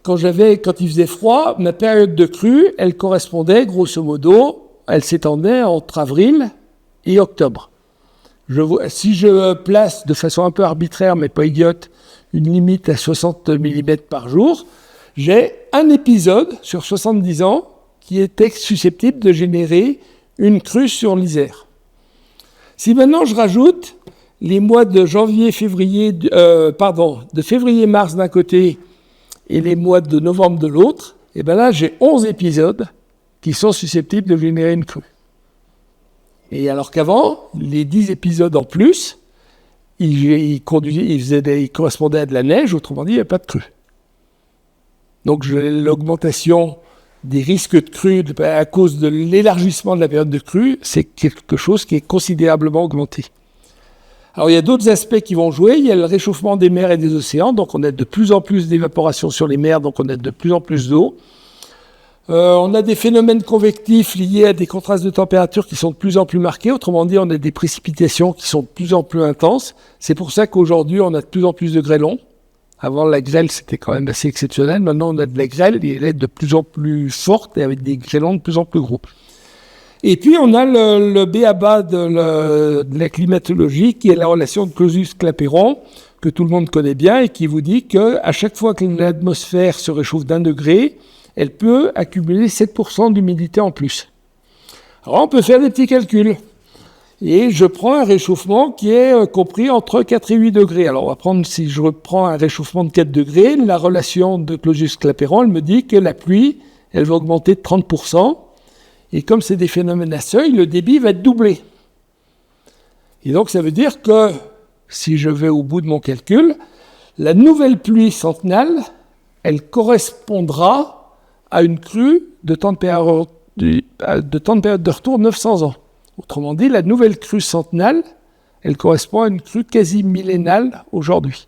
quand il faisait froid, ma période de crue, elle correspondait, grosso modo, elle s'étendait entre avril et octobre. Si je place de façon un peu arbitraire, mais pas idiote, une limite à 60 mm par jour, j'ai un épisode sur 70 ans qui était susceptible de générer une crue sur l'Isère. Si maintenant je rajoute les mois de de février-mars d'un côté et les mois de novembre de l'autre, et bien là, j'ai 11 épisodes qui sont susceptibles de générer une crue. Et alors qu'avant, les 10 épisodes en plus, ils correspondaient à de la neige, autrement dit, il n'y a pas de crue. Donc l'augmentation des risques de crue à cause de l'élargissement de la période de crue, c'est quelque chose qui est considérablement augmenté. Alors il y a d'autres aspects qui vont jouer, il y a le réchauffement des mers et des océans, donc on a de plus en plus d'évaporation sur les mers, donc on a de plus en plus d'eau. On a des phénomènes convectifs liés à des contrastes de température qui sont de plus en plus marqués, autrement dit on a des précipitations qui sont de plus en plus intenses. C'est pour ça qu'aujourd'hui on a de plus en plus de grêlons. Avant la grêle c'était quand même assez exceptionnel, maintenant on a de la grêle et elle est de plus en plus forte et avec des grêlons de plus en plus gros. Et puis, on a le b.a.-ba de la climatologie, qui est la relation de Clausius-Clapeyron, que tout le monde connaît bien et qui vous dit qu'à chaque fois que l'atmosphère se réchauffe d'1 degré, elle peut accumuler 7% d'humidité en plus. Alors on peut faire des petits calculs. Et je prends un réchauffement qui est compris entre 4 et 8 degrés. Alors on va prendre, si je reprends un réchauffement de 4 degrés, la relation de Clausius-Clapeyron, elle me dit que la pluie, elle va augmenter de 30%. Et comme c'est des phénomènes à seuil, le débit va être doublé. Et donc ça veut dire que, si je vais au bout de mon calcul, la nouvelle pluie centenale, elle correspondra à une crue de temps de période de retour 900 ans. Autrement dit, la nouvelle crue centenale, elle correspond à une crue quasi millénale aujourd'hui.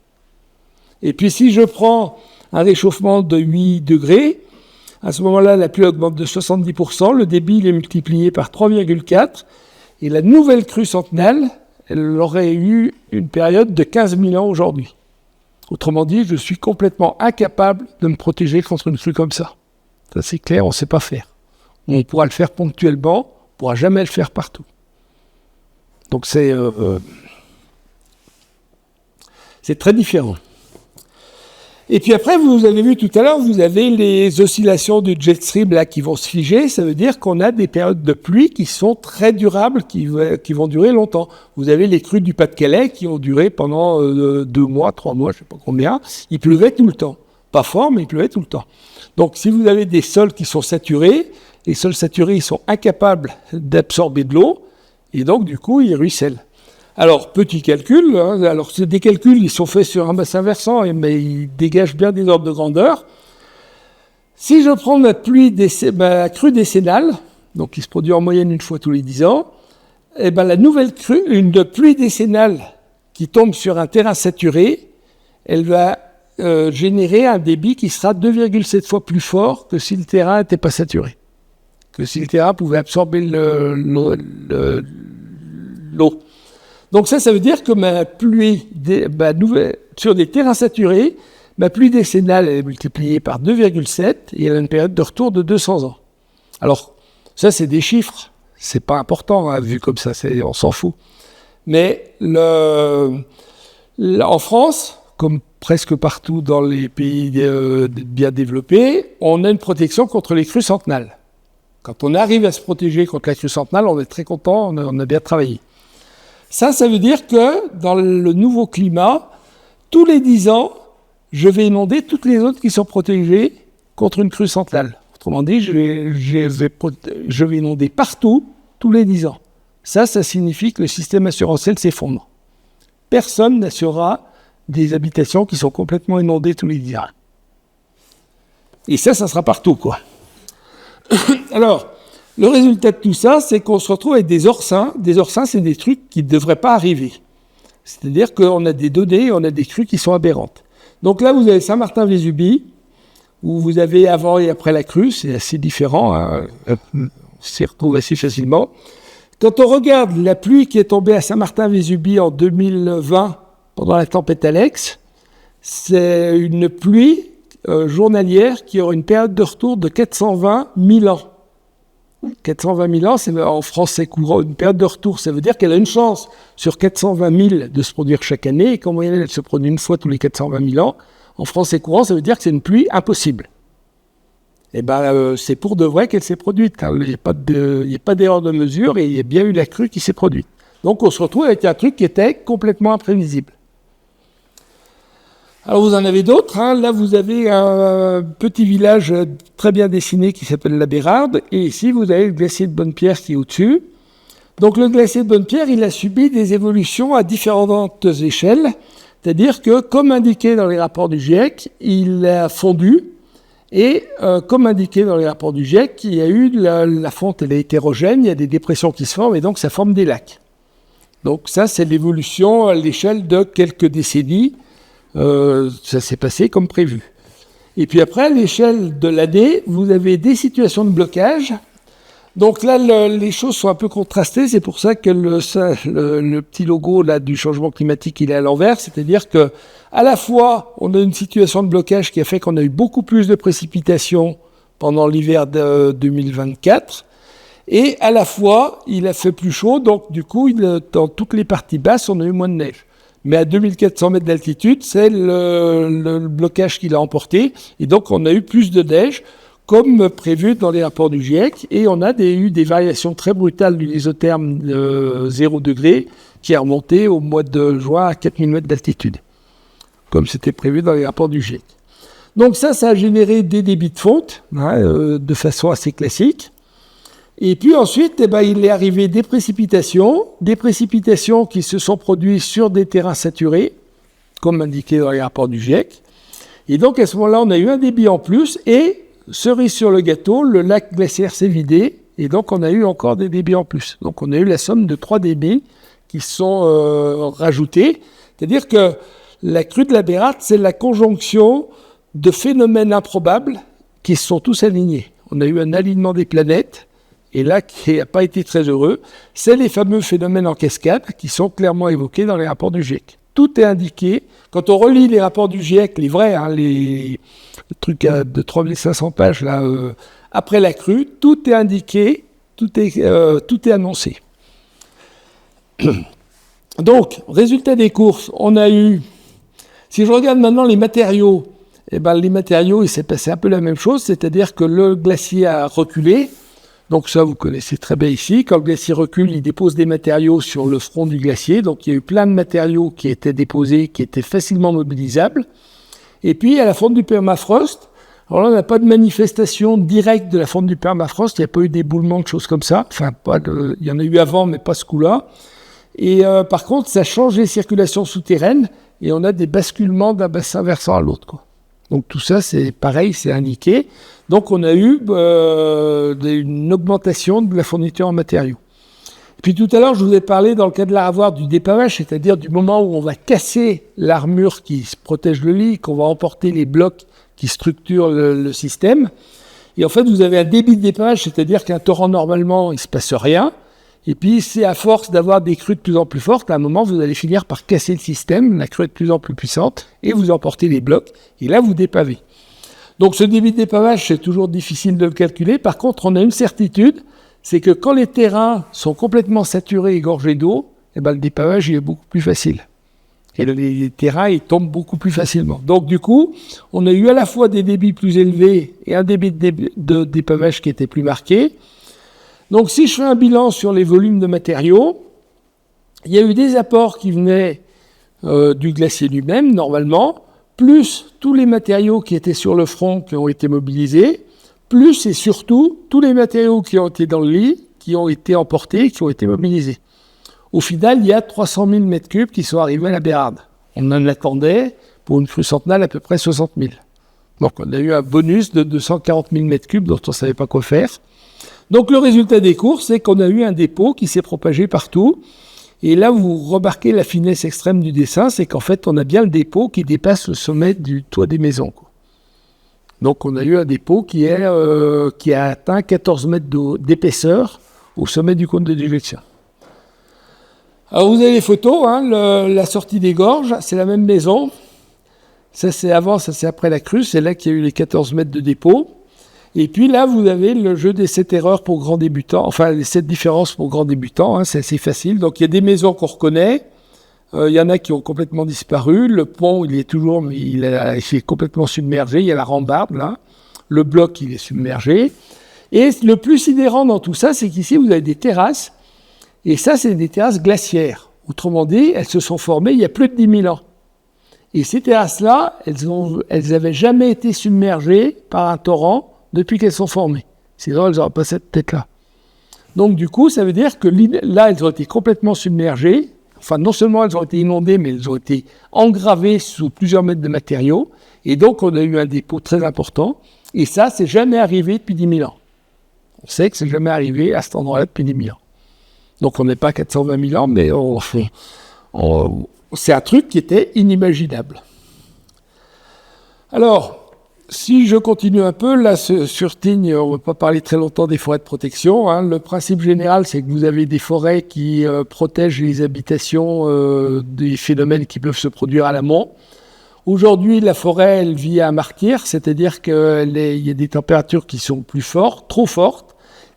Et puis si je prends un réchauffement de 8 degrés, à ce moment-là, la pluie augmente de 70%, le débit il est multiplié par 3,4, et la nouvelle crue centenale, elle aurait eu une période de 15 000 ans aujourd'hui. Autrement dit, je suis complètement incapable de me protéger contre une crue comme ça. Ça c'est clair, on ne sait pas faire. On pourra le faire ponctuellement, on ne pourra jamais le faire partout. Donc c'est très différent. Et puis après, vous avez vu tout à l'heure, vous avez les oscillations du jet stream là qui vont se figer. Ça veut dire qu'on a des périodes de pluie qui sont très durables, qui vont durer longtemps. Vous avez les crues du Pas-de-Calais qui ont duré pendant 2 mois, 3 mois, je ne sais pas combien. Il pleuvait tout le temps. Pas fort, mais il pleuvait tout le temps. Donc si vous avez des sols qui sont saturés, les sols saturés ils sont incapables d'absorber de l'eau, et donc du coup ils ruissellent. Alors, petit calcul, hein, alors c'est des calculs, ils sont faits sur un bassin versant, mais ils dégagent bien des ordres de grandeur. Si je prends ma crue décennale, donc qui se produit en moyenne une fois tous les 10 ans, eh ben la nouvelle crue, une pluie décennale qui tombe sur un terrain saturé, elle va générer un débit qui sera 2,7 fois plus fort que si le terrain n'était pas saturé, que si le terrain pouvait absorber l'eau. Donc ça veut dire que ma pluie sur des terrains saturés, ma pluie décennale est multipliée par 2,7 et elle a une période de retour de 200 ans. Alors, ça c'est des chiffres, c'est pas important, hein, vu comme ça, on s'en fout. Mais en France, comme presque partout dans les pays bien développés, on a une protection contre les crues centenales. Quand on arrive à se protéger contre la crue centenale, on est très content, on a bien travaillé. Ça veut dire que dans le nouveau climat, tous les 10 ans, je vais inonder toutes les zones qui sont protégées contre une crue centenale. Autrement dit, je vais inonder partout, tous les 10 ans. Ça signifie que le système assurantiel s'effondre. Personne n'assurera des habitations qui sont complètement inondées tous les 10 ans. Et ça sera partout, quoi. Alors, le résultat de tout ça, c'est qu'on se retrouve avec des oursins. Des oursins, c'est des trucs qui ne devraient pas arriver. C'est-à-dire qu'on a des données, on a des crues qui sont aberrantes. Donc là, vous avez Saint-Martin-Vésubie, où vous avez avant et après la crue, c'est assez différent, hein. On s'y retrouve assez facilement. Quand on regarde la pluie qui est tombée à Saint-Martin-Vésubie en 2020, pendant la tempête Alex, c'est une pluie journalière qui aura une période de retour de 420 000 ans. 420 000 ans, en France, c'est courant. Une période de retour, ça veut dire qu'elle a une chance sur 420 000 de se produire chaque année, et qu'en moyenne, elle se produit une fois tous les 420 000 ans. En France, c'est courant, ça veut dire que c'est une pluie impossible. Et c'est pour de vrai qu'elle s'est produite. Il n'y a pas d'erreur de mesure, et il y a bien eu la crue qui s'est produite. Donc, on se retrouve avec un truc qui était complètement imprévisible. Alors vous en avez d'autres, hein. Là vous avez un petit village très bien dessiné qui s'appelle la Bérarde, et ici vous avez le glacier de Bonnepierre qui est au-dessus. Donc le glacier de Bonnepierre, il a subi des évolutions à différentes échelles, c'est-à-dire que comme indiqué dans les rapports du GIEC, il a fondu, et comme indiqué dans les rapports du GIEC, il y a eu la fonte, elle est hétérogène, il y a des dépressions qui se forment, et donc ça forme des lacs. Donc ça c'est l'évolution à l'échelle de quelques décennies. Ça s'est passé comme prévu. Et puis après, à l'échelle de l'année, vous avez des situations de blocage. Donc là, les choses sont un peu contrastées. C'est pour ça que le petit logo là du changement climatique, il est à l'envers. C'est-à-dire que à la fois, on a une situation de blocage qui a fait qu'on a eu beaucoup plus de précipitations pendant l'hiver de 2024. Et à la fois, il a fait plus chaud. Donc du coup, dans toutes les parties basses, on a eu moins de neige. mais à 2400 mètres d'altitude, c'est le blocage qui l'a emporté. Et donc, on a eu plus de neige, comme prévu dans les rapports du GIEC, et on a eu des variations très brutales du isotherme de 0 degré qui est remonté au mois de juin à 4000 mètres d'altitude, comme c'était prévu dans les rapports du GIEC. Donc ça a généré des débits de fonte, de façon assez classique. Et puis ensuite, il est arrivé des précipitations qui se sont produites sur des terrains saturés, comme indiqué dans les rapports du GIEC. Et donc à ce moment-là, on a eu un débit en plus, et cerise sur le gâteau, le lac glaciaire s'est vidé, et donc on a eu encore des débits en plus. Donc on a eu la somme de 3 débits qui sont rajoutés. C'est-à-dire que la crue de la Bérarde, c'est la conjonction de phénomènes improbables qui se sont tous alignés. On a eu un alignement des planètes, et là, qui n'a pas été très heureux, c'est les fameux phénomènes en cascade qui sont clairement évoqués dans les rapports du GIEC. Tout est indiqué. Quand on relit les rapports du GIEC, les vrais, les trucs de 3500 pages, là, après la crue, tout est indiqué, tout est annoncé. Donc, résultat des courses, on a eu... Si je regarde maintenant les matériaux, les matériaux, il s'est passé un peu la même chose, c'est-à-dire que le glacier a reculé. Donc ça, vous connaissez très bien ici. Quand le glacier recule, il dépose des matériaux sur le front du glacier. Donc il y a eu plein de matériaux qui étaient déposés, qui étaient facilement mobilisables. Et puis, à la fonte du permafrost, alors là, on n'a pas de manifestation directe de la fonte du permafrost. Il n'y a pas eu d'éboulement, de choses comme ça. Enfin, il y en a eu avant, mais pas ce coup-là. Et par contre, ça change les circulations souterraines et on a des basculements d'un bassin versant à l'autre, quoi. Donc tout ça, c'est pareil, c'est indiqué. Donc on a eu une augmentation de la fourniture en matériaux. Et puis tout à l'heure, je vous ai parlé dans le cas de l'aravoir du dépavage, c'est-à-dire du moment où on va casser l'armure qui protège le lit, qu'on va emporter les blocs qui structurent le système. Et en fait, vous avez un débit de dépavage, c'est-à-dire qu'un torrent, normalement, il ne se passe rien. Et puis, c'est à force d'avoir des crues de plus en plus fortes, à un moment, vous allez finir par casser le système, la crue est de plus en plus puissante, et vous emportez les blocs, et là, vous dépavez. Donc, ce débit de dépavage, c'est toujours difficile de le calculer. Par contre, on a une certitude, c'est que quand les terrains sont complètement saturés et gorgés d'eau, le dépavage, il est beaucoup plus facile. Et les terrains, ils tombent beaucoup plus facilement. Donc, du coup, on a eu à la fois des débits plus élevés et un débit de dépavage qui était plus marqué. Donc, si je fais un bilan sur les volumes de matériaux, il y a eu des apports qui venaient du glacier lui-même, normalement, plus tous les matériaux qui étaient sur le front qui ont été mobilisés, plus et surtout tous les matériaux qui ont été dans le lit, qui ont été emportés, qui ont été mobilisés. Au final, il y a 300 000 m3 qui sont arrivés à la Bérarde. On en attendait, pour une crue centenale, à peu près 60 000. Donc, on a eu un bonus de 240 000 m3 dont on ne savait pas quoi faire. Donc le résultat des courses, c'est qu'on a eu un dépôt qui s'est propagé partout. Et là, vous remarquez la finesse extrême du dessin, c'est qu'en fait, on a bien le dépôt qui dépasse le sommet du toit des maisons, quoi. Donc on a eu un dépôt qui a atteint 14 mètres d'épaisseur au sommet du cône de Duveccia. Alors vous avez les photos, la sortie des gorges, c'est la même maison. Ça c'est avant, ça c'est après la crue, c'est là qu'il y a eu les 14 mètres de dépôt. Et puis là, vous avez le jeu des 7 erreurs pour grands débutants, enfin les 7 différences pour grands débutants, c'est assez facile. Donc il y a des maisons qu'on reconnaît, il y en a qui ont complètement disparu, le pont il est toujours, mais il est complètement submergé, il y a la rambarde là, le bloc il est submergé. Et le plus sidérant dans tout ça, c'est qu'ici vous avez des terrasses, et ça c'est des terrasses glaciaires. Autrement dit, elles se sont formées il y a plus de 10 000 ans. Et ces terrasses-là, elles n'avaient jamais été submergées par un torrent depuis qu'elles sont formées. Sinon, elles n'auraient pas cette tête-là. Donc, du coup, ça veut dire que là, elles ont été complètement submergées. Enfin, non seulement elles ont été inondées, mais elles ont été engravées sous plusieurs mètres de matériaux. Et donc, on a eu un dépôt très important. Et ça, c'est jamais arrivé depuis 10 000 ans. On sait que c'est jamais arrivé à cet endroit-là depuis 10 000 ans. Donc, on n'est pas à 420 000 ans, mais c'est un truc qui était inimaginable. Alors, si je continue un peu, là, sur Tignes, on ne va pas parler très longtemps des forêts de protection. Le principe général, c'est que vous avez des forêts qui protègent les habitations des phénomènes qui peuvent se produire à l'amont. Aujourd'hui, la forêt, elle vit à martyr, c'est-à-dire qu'il y a des températures qui sont plus fortes, trop fortes.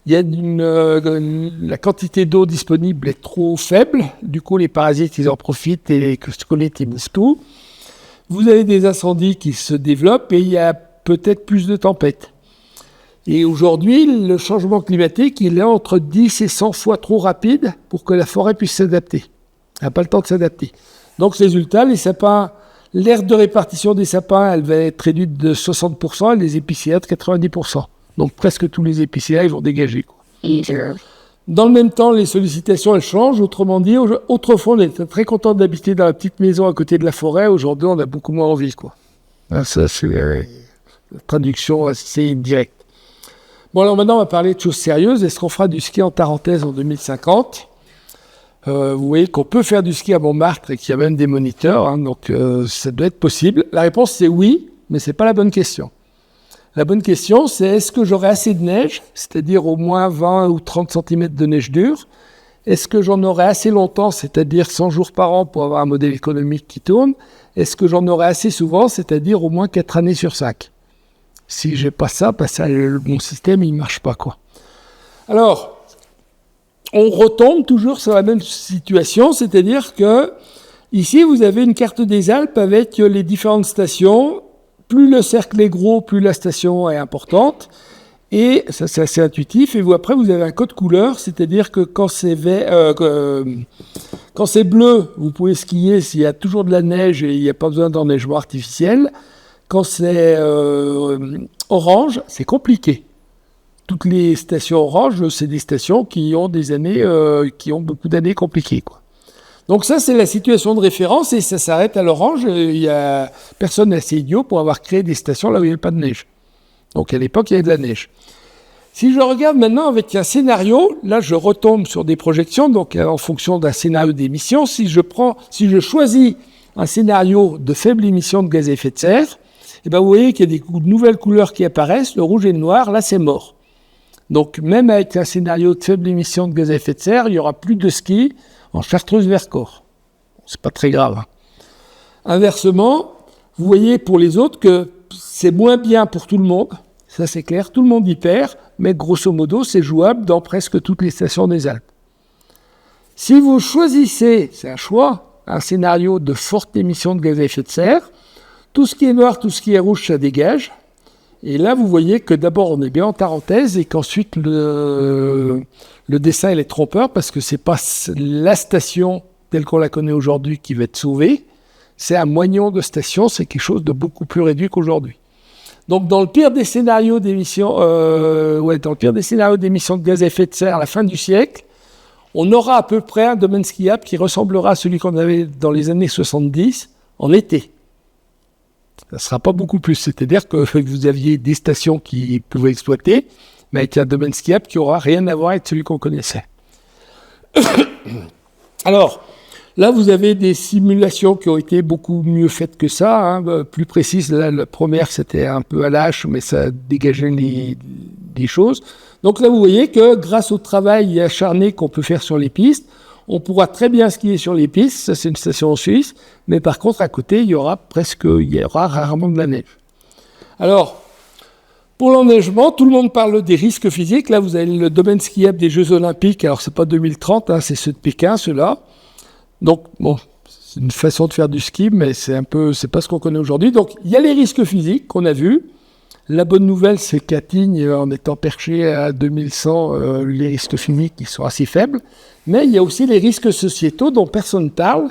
il y a la quantité d'eau disponible est trop faible. Du coup, les parasites, ils en profitent et les squelettes, ils bouffent tout. Vous avez des incendies qui se développent et il y a peut-être plus de tempêtes. Et aujourd'hui, le changement climatique, il est entre 10 et 100 fois trop rapide pour que la forêt puisse s'adapter. Elle n'a pas le temps de s'adapter. Donc, résultat, les sapins, l'aire de répartition des sapins, elle va être réduite de 60% et les épicéas de 90%. Donc, presque tous les épicéas, ils vont dégager, quoi. Dans le même temps, les sollicitations, elles changent. Autrement dit, autrefois, on était très content d'habiter dans la petite maison à côté de la forêt. Aujourd'hui, on a beaucoup moins envie, quoi. Ça, c'est la traduction assez directe. Bon, alors maintenant, on va parler de choses sérieuses. Est-ce qu'on fera du ski en Tarentaise en 2050 ? Vous voyez qu'on peut faire du ski à Montmartre et qu'il y a même des moniteurs, hein, donc ça doit être possible. La réponse, c'est oui, mais ce n'est pas la bonne question. La bonne question, c'est est-ce que j'aurai assez de neige, c'est-à-dire au moins 20 ou 30 cm de neige dure ? Est-ce que j'en aurai assez longtemps, c'est-à-dire 100 jours par an pour avoir un modèle économique qui tourne ? Est-ce que j'en aurai assez souvent, c'est-à-dire au moins 4 années sur 5 ? Si j'ai pas ça, mon système, il marche pas, quoi. Alors, on retombe toujours sur la même situation, c'est-à-dire que ici, vous avez une carte des Alpes avec les différentes stations. Plus le cercle est gros, plus la station est importante. Et ça, c'est assez intuitif. Et après, vous avez un code couleur, c'est-à-dire que quand c'est bleu, vous pouvez skier s'il y a toujours de la neige et il n'y a pas besoin d'enneigement artificiel. Quand c'est orange, c'est compliqué. Toutes les stations orange, c'est des stations qui ont des années, qui ont beaucoup d'années compliquées, quoi. Donc ça, c'est la situation de référence et ça s'arrête à l'orange. Personne n'est assez idiot pour avoir créé des stations là où il n'y avait pas de neige. Donc à l'époque, il y avait de la neige. Si je regarde maintenant avec un scénario, là je retombe sur des projections, donc en fonction d'un scénario d'émission. Si je choisis un scénario de faible émission de gaz à effet de serre, et ben vous voyez qu'il y a des nouvelles couleurs qui apparaissent, le rouge et le noir, là c'est mort. Donc même avec un scénario de faible émission de gaz à effet de serre, il n'y aura plus de ski en Chartreuse-Vercors. C'est pas très grave, hein. Inversement, vous voyez pour les autres que c'est moins bien pour tout le monde, ça c'est clair, tout le monde y perd, mais grosso modo c'est jouable dans presque toutes les stations des Alpes. Si vous choisissez, c'est un choix, un scénario de forte émission de gaz à effet de serre, tout ce qui est noir, tout ce qui est rouge, ça dégage. Et là, vous voyez que d'abord, on est bien en Tarentaise et qu'ensuite, le dessin, il est trompeur parce que c'est pas la station telle qu'on la connaît aujourd'hui qui va être sauvée. C'est un moignon de station, c'est quelque chose de beaucoup plus réduit qu'aujourd'hui. Donc, dans le pire des scénarios d'émissions, de gaz à effet de serre à la fin du siècle, on aura à peu près un domaine skiable qui ressemblera à celui qu'on avait dans les années 70 en été. Ça ne sera pas beaucoup plus. C'est-à-dire que vous aviez des stations qui pouvaient exploiter, mais avec un domaine skiable qui n'aura rien à voir avec celui qu'on connaissait. Alors, là, vous avez des simulations qui ont été beaucoup mieux faites que ça, hein, plus précises. Là, la première, c'était un peu à l'âche, mais ça dégageait des choses. Donc là, vous voyez que grâce au travail acharné qu'on peut faire sur les pistes, on pourra très bien skier sur les pistes, ça c'est une station en Suisse, mais par contre à côté il y aura rarement de la neige. Alors, pour l'enneigement, tout le monde parle des risques physiques. Là vous avez le domaine skiable des Jeux Olympiques, alors c'est pas 2030, hein, c'est ceux de Pékin, ceux-là. Donc bon, c'est une façon de faire du ski, mais c'est pas ce qu'on connaît aujourd'hui. Donc il y a les risques physiques qu'on a vus. La bonne nouvelle, c'est qu'à Tignes, en étant perché à 2100, les risques physiques ils sont assez faibles. Mais il y a aussi les risques sociétaux dont personne ne parle,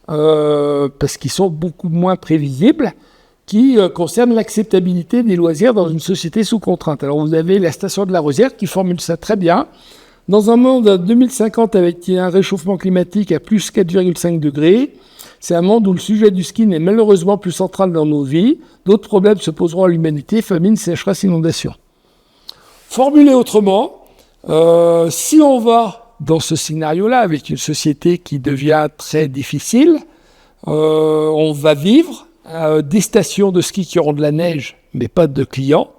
parce qu'ils sont beaucoup moins prévisibles, qui concernent l'acceptabilité des loisirs dans une société sous contrainte. Alors vous avez la station de la Rosière qui formule ça très bien. Dans un monde à 2050 avec un réchauffement climatique à plus 4,5 degrés, c'est un monde où le sujet du ski n'est malheureusement plus central dans nos vies. D'autres problèmes se poseront à l'humanité, famine, sécheresse, inondation. Formulé autrement, si on va dans ce scénario-là, avec une société qui devient très difficile, on va vivre des stations de ski qui auront de la neige, mais pas de clients.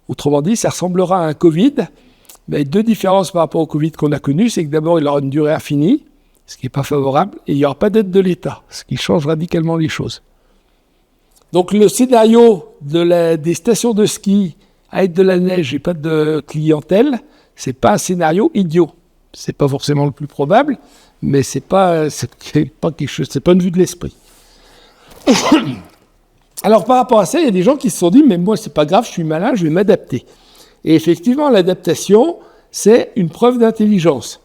Autrement dit, ça ressemblera à un Covid. Mais deux différences par rapport au Covid qu'on a connu, c'est que d'abord, il aura une durée infinie, ce qui n'est pas favorable, et il n'y aura pas d'aide de l'État, ce qui change radicalement les choses. Donc le scénario des stations de ski avec de la neige et pas de clientèle, C'est pas un scénario idiot. C'est pas forcément le plus probable, mais c'est pas quelque chose, c'est pas une vue de l'esprit. Alors par rapport à ça, il y a des gens qui se sont dit, mais moi c'est pas grave, je suis malin, je vais m'adapter. Et effectivement, l'adaptation, c'est une preuve d'intelligence.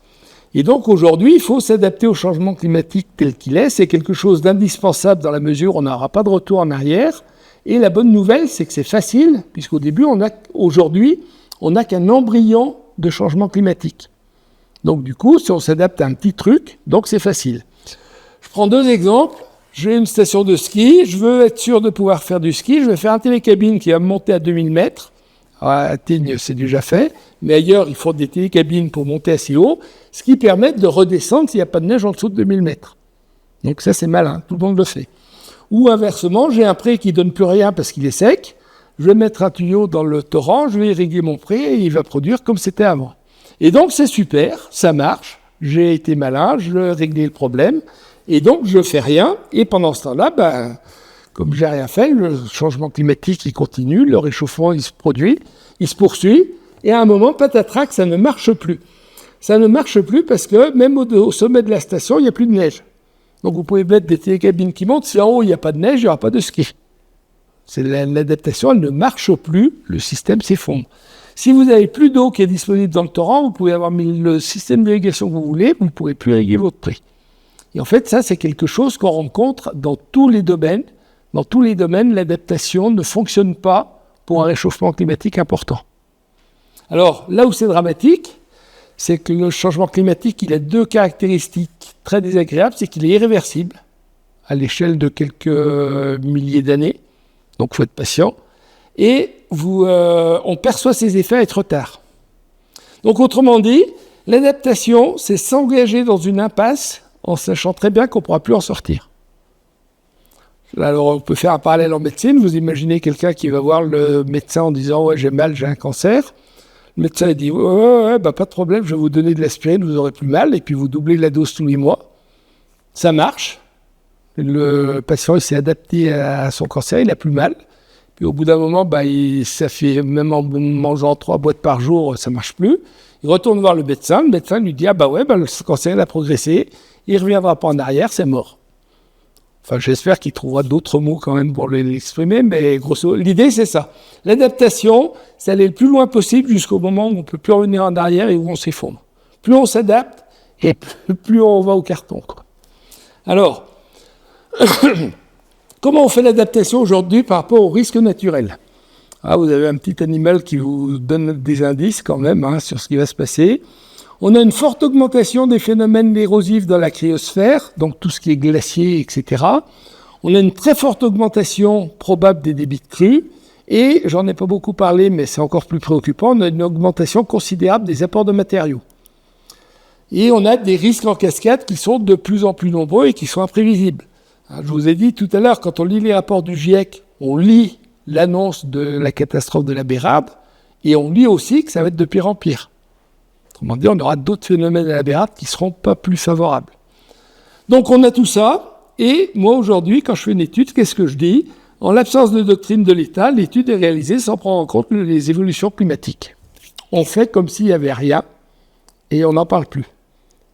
Et donc aujourd'hui, il faut s'adapter au changement climatique tel qu'il est. C'est quelque chose d'indispensable dans la mesure où on n'aura pas de retour en arrière. Et la bonne nouvelle, c'est que c'est facile, puisqu'au début, aujourd'hui, on n'a qu'un embryon de changement climatique. Donc du coup, si on s'adapte à un petit truc, donc c'est facile. Je prends 2 exemples. J'ai une station de ski, je veux être sûr de pouvoir faire du ski, je vais faire un télécabine qui va me monter à 2000 mètres. À Tignes, c'est déjà fait, mais ailleurs, il faut des télécabines pour monter assez haut, ce qui permet de redescendre s'il n'y a pas de neige en dessous de 2000 mètres. Donc ça, c'est malin, tout le monde le fait. Ou inversement, j'ai un pré qui ne donne plus rien parce qu'il est sec, je vais mettre un tuyau dans le torrent, je vais irriguer mon pré et il va produire comme c'était avant. Et donc c'est super, ça marche, j'ai été malin, je vais régler le problème, et donc je ne fais rien, et pendant ce temps-là, comme j'ai rien fait, le changement climatique il continue, le réchauffement il se produit, il se poursuit, et à un moment, patatrac, ça ne marche plus. Ça ne marche plus parce que même au sommet de la station, il n'y a plus de neige. Donc vous pouvez mettre des télécabines qui montent, si en haut il n'y a pas de neige, il n'y aura pas de ski. L'adaptation, elle ne marche plus, le système s'effondre. Si vous n'avez plus d'eau qui est disponible dans le torrent, vous pouvez avoir mis le système d'irrigation que vous voulez, vous ne pourrez plus irriguer votre pré. Et en fait, ça, c'est quelque chose qu'on rencontre dans tous les domaines. Dans tous les domaines, l'adaptation ne fonctionne pas pour un réchauffement climatique important. Alors, là où c'est dramatique, c'est que le changement climatique, il a 2 caractéristiques très désagréables. C'est qu'il est irréversible à l'échelle de quelques milliers d'années. Donc, il faut être patient. Et on perçoit ses effets avec retard. Donc, autrement dit, l'adaptation, c'est s'engager dans une impasse en sachant très bien qu'on ne pourra plus en sortir. Alors, on peut faire un parallèle en médecine. Vous imaginez quelqu'un qui va voir le médecin en disant « Ouais, j'ai mal, j'ai un cancer ». Le médecin dit « Ouais, pas de problème, je vais vous donner de l'aspirine, vous n'aurez plus mal, et puis vous doublez la dose tous les mois. » Ça marche. Le patient il s'est adapté à son cancer, il n'a plus mal. Puis au bout d'un moment, ça fait, même en mangeant 3 boîtes par jour, ça ne marche plus. Il retourne voir le médecin lui dit « Ah le cancer il a progressé, il ne reviendra pas en arrière, c'est mort. » Enfin, j'espère qu'il trouvera d'autres mots quand même pour l'exprimer, mais grosso l'idée, c'est ça. L'adaptation, c'est aller le plus loin possible jusqu'au moment où on ne peut plus revenir en arrière et où on s'effondre. Plus on s'adapte, et plus on va au carton, quoi. Alors, comment on fait l'adaptation aujourd'hui par rapport aux risques naturels ? Vous avez un petit animal qui vous donne des indices quand même sur ce qui va se passer. On a une forte augmentation des phénomènes érosifs dans la cryosphère, donc tout ce qui est glacier, etc. On a une très forte augmentation probable des débits de crue. Et, j'en ai pas beaucoup parlé, mais c'est encore plus préoccupant, on a une augmentation considérable des apports de matériaux. Et on a des risques en cascade qui sont de plus en plus nombreux et qui sont imprévisibles. Je vous ai dit tout à l'heure, quand on lit les rapports du GIEC, on lit l'annonce de la catastrophe de la Bérarde, et on lit aussi que ça va être de pire en pire. Autrement dit, on aura d'autres phénomènes à la Bérarde qui ne seront pas plus favorables. Donc on a tout ça, et moi aujourd'hui, quand je fais une étude, qu'est-ce que je dis ? En l'absence de doctrine de l'État, l'étude est réalisée sans prendre en compte les évolutions climatiques. On fait comme s'il n'y avait rien, et on n'en parle plus.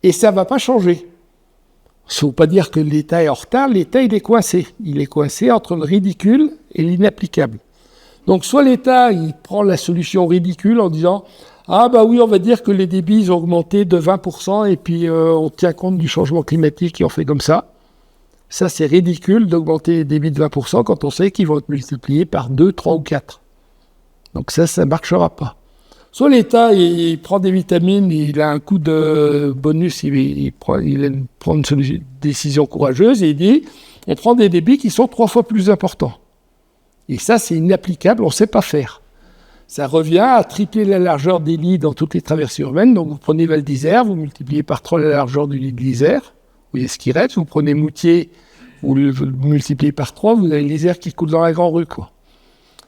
Et ça ne va pas changer. Ça ne veut pas dire que l'État est en retard, l'État il est coincé. Il est coincé entre le ridicule et l'inapplicable. Donc soit l'État il prend la solution ridicule en disant « Ah oui, on va dire que les débits ont augmenté de 20% et puis on tient compte du changement climatique et on fait comme ça. » Ça c'est ridicule d'augmenter les débits de 20% quand on sait qu'ils vont être multipliés par 2, 3 ou 4. Donc ça ne marchera pas. Soit l'État, il prend des vitamines, il a un coup de bonus, il prend une décision courageuse et il dit on prend des débits qui sont 3 fois plus importants. Et ça, c'est inapplicable, on ne sait pas faire. Ça revient à tripler la largeur des lits dans toutes les traversées urbaines. Donc vous prenez Val d'Isère, vous multipliez par 3 la largeur du lit de l'Isère, vous voyez ce qui reste. Vous prenez Moutier, vous le multipliez par 3, vous avez l'Isère qui coule dans la grande rue, quoi.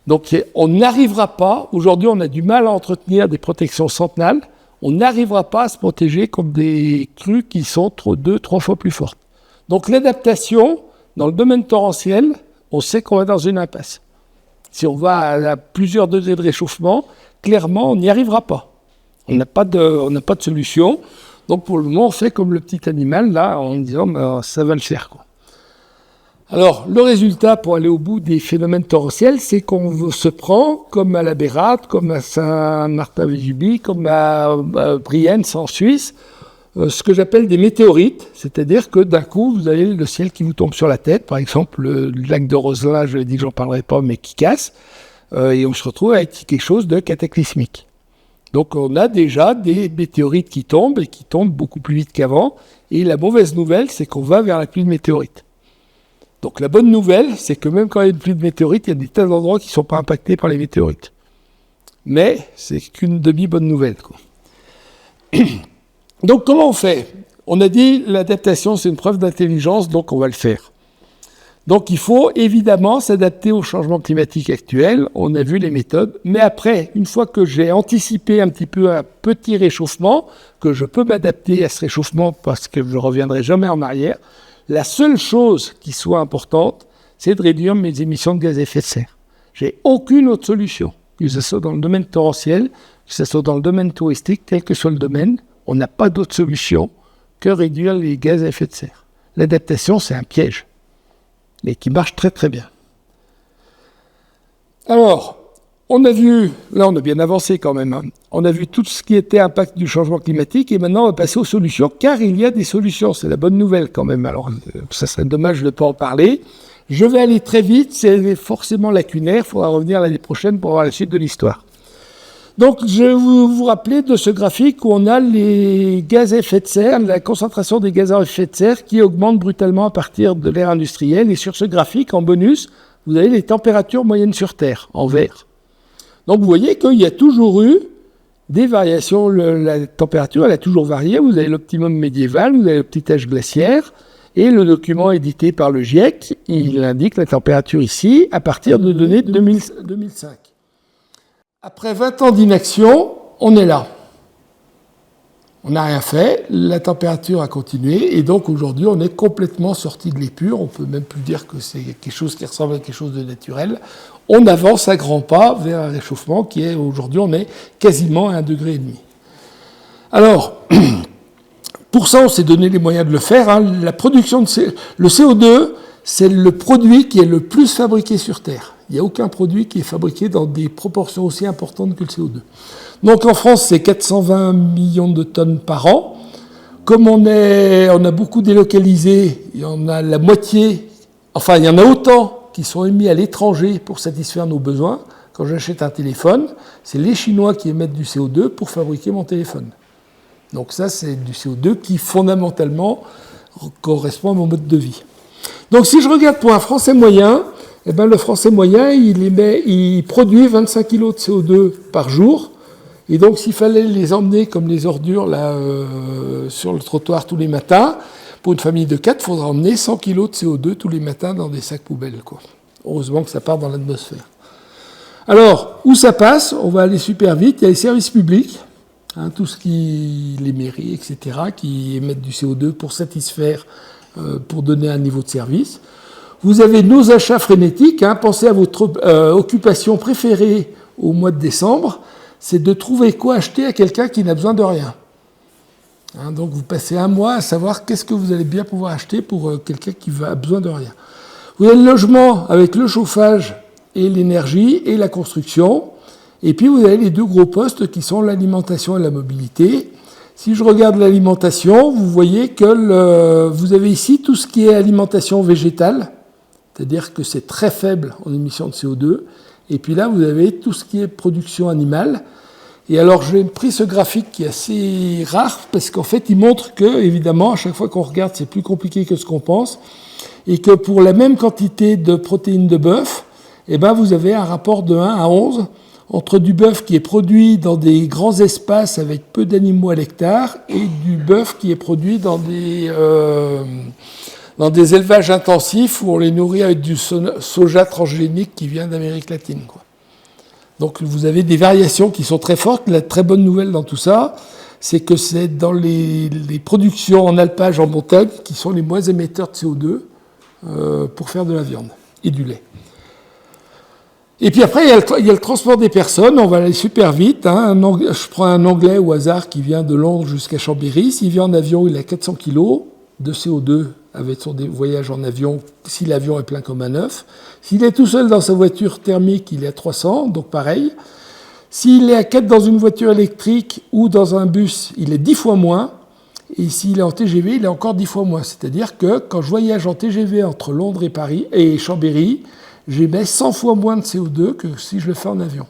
Donc on n'arrivera pas, aujourd'hui on a du mal à entretenir des protections centenales, on n'arrivera pas à se protéger contre des crues qui sont 2-3 fois plus fortes. Donc l'adaptation, dans le domaine torrentiel, on sait qu'on va dans une impasse. Si on va à plusieurs degrés de réchauffement, clairement on n'y arrivera pas. On n'a pas de solution. Donc pour le moment, on fait comme le petit animal, là, en disant ça va le faire, quoi. Alors, le résultat pour aller au bout des phénomènes torrentiels, c'est qu'on se prend, comme à la Bérarde, comme à Saint-Martin-Vésubie, comme à Brienz en Suisse, ce que j'appelle des météorites, c'est-à-dire que d'un coup, vous avez le ciel qui vous tombe sur la tête, par exemple le lac de Roselin, je l'ai dit que j'en parlerai pas, mais qui casse, et on se retrouve avec quelque chose de cataclysmique. Donc on a déjà des météorites qui tombent, et qui tombent beaucoup plus vite qu'avant, et la mauvaise nouvelle, c'est qu'on va vers la pluie de météorites. Donc la bonne nouvelle, c'est que même quand il y a une pluie de météorites, il y a des tas d'endroits qui ne sont pas impactés par les météorites. Mais c'est qu'une demi-bonne nouvelle, quoi. Donc comment on fait ? On a dit l'adaptation, c'est une preuve d'intelligence, donc on va le faire. Donc il faut évidemment s'adapter au changement climatique actuel. On a vu les méthodes. Mais après, une fois que j'ai anticipé un petit peu un petit réchauffement, que je peux m'adapter à ce réchauffement parce que je ne reviendrai jamais en arrière, la seule chose qui soit importante, c'est de réduire mes émissions de gaz à effet de serre. J'ai aucune autre solution, que ce soit dans le domaine torrentiel, que ce soit dans le domaine touristique, quel que soit le domaine, on n'a pas d'autre solution que réduire les gaz à effet de serre. L'adaptation, c'est un piège, mais qui marche très très bien. Alors, on a vu, là on a bien avancé quand même, hein. On a vu tout ce qui était impact du changement climatique et maintenant on va passer aux solutions, car il y a des solutions, c'est la bonne nouvelle quand même. Alors ça serait dommage de ne pas en parler. Je vais aller très vite, c'est forcément lacunaire, il faudra revenir l'année prochaine pour voir la suite de l'histoire. Donc je vais vous rappeler de ce graphique où on a les gaz à effet de serre, la concentration des gaz à effet de serre qui augmente brutalement à partir de l'ère industrielle. Et sur ce graphique, en bonus, vous avez les températures moyennes sur Terre, en vert. Donc vous voyez qu'il y a toujours eu des variations. La température, elle a toujours varié. Vous avez l'optimum médiéval, vous avez le petit âge glaciaire, et le document édité par le GIEC, il indique la température ici à partir de données de 2005. Après 20 ans d'inaction, on est là. On n'a rien fait, la température a continué, et donc aujourd'hui, on est complètement sorti de l'épure. On peut même plus dire que c'est quelque chose qui ressemble à quelque chose de naturel. On avance à grands pas vers un réchauffement qui est, aujourd'hui, on est quasiment à 1,5 degré. Alors, pour ça, on s'est donné les moyens de le faire, hein. La production le CO2, c'est le produit qui est le plus fabriqué sur Terre. Il n'y a aucun produit qui est fabriqué dans des proportions aussi importantes que le CO2. Donc en France, c'est 420 millions de tonnes par an. Comme on a beaucoup délocalisé, il y en a la moitié, enfin il y en a autant qui sont émis à l'étranger pour satisfaire nos besoins. Quand j'achète un téléphone, c'est les Chinois qui émettent du CO2 pour fabriquer mon téléphone. Donc ça, c'est du CO2 qui fondamentalement correspond à mon mode de vie. Donc si je regarde pour un Français moyen, eh ben, le Français moyen, il produit 25 kg de CO2 par jour. Et donc, s'il fallait les emmener comme les ordures là, sur le trottoir tous les matins, pour une famille de 4, il faudra emmener 100 kg de CO2 tous les matins dans des sacs poubelles, quoi. Heureusement que ça part dans l'atmosphère. Alors, où ça passe ? On va aller super vite. Il y a les services publics, hein, tout ce qui, les mairies, etc., qui émettent du CO2 pour satisfaire, pour donner un niveau de service. Vous avez nos achats frénétiques, hein. Pensez à votre occupation préférée au mois de décembre, c'est de trouver quoi acheter à quelqu'un qui n'a besoin de rien. Hein, donc vous passez un mois à savoir qu'est-ce que vous allez bien pouvoir acheter pour quelqu'un qui a besoin de rien. Vous avez le logement avec le chauffage et l'énergie et la construction, et puis vous avez les deux gros postes qui sont l'alimentation et la mobilité. Si je regarde l'alimentation, vous voyez que vous avez ici tout ce qui est alimentation végétale, c'est-à-dire que c'est très faible en émissions de CO2. Et puis là, vous avez tout ce qui est production animale. Et alors, j'ai pris ce graphique qui est assez rare, parce qu'en fait, il montre que, évidemment, à chaque fois qu'on regarde, c'est plus compliqué que ce qu'on pense, et que pour la même quantité de protéines de bœuf, eh ben, vous avez un rapport de 1 à 11 entre du bœuf qui est produit dans des grands espaces avec peu d'animaux à l'hectare, et du bœuf qui est produit dans des élevages intensifs où on les nourrit avec du soja transgénique qui vient d'Amérique latine, quoi. Donc vous avez des variations qui sont très fortes. La très bonne nouvelle dans tout ça, c'est que c'est dans les productions en alpage, en montagne, qui sont les moins émetteurs de CO2 pour faire de la viande et du lait. Et puis après, il y a le transport des personnes. On va aller super vite. Hein. Je prends un Anglais au hasard qui vient de Londres jusqu'à Chambéry. S'il vient en avion, il a 400 kg de CO2 avec son voyage en avion, si l'avion est plein comme un œuf. S'il est tout seul dans sa voiture thermique, il est à 300, donc pareil. S'il est à 4 dans une voiture électrique ou dans un bus, il est 10 fois moins. Et s'il est en TGV, il est encore 10 fois moins. C'est-à-dire que quand je voyage en TGV entre Londres et Paris et Chambéry, j'émets 100 fois moins de CO2 que si je le fais en avion.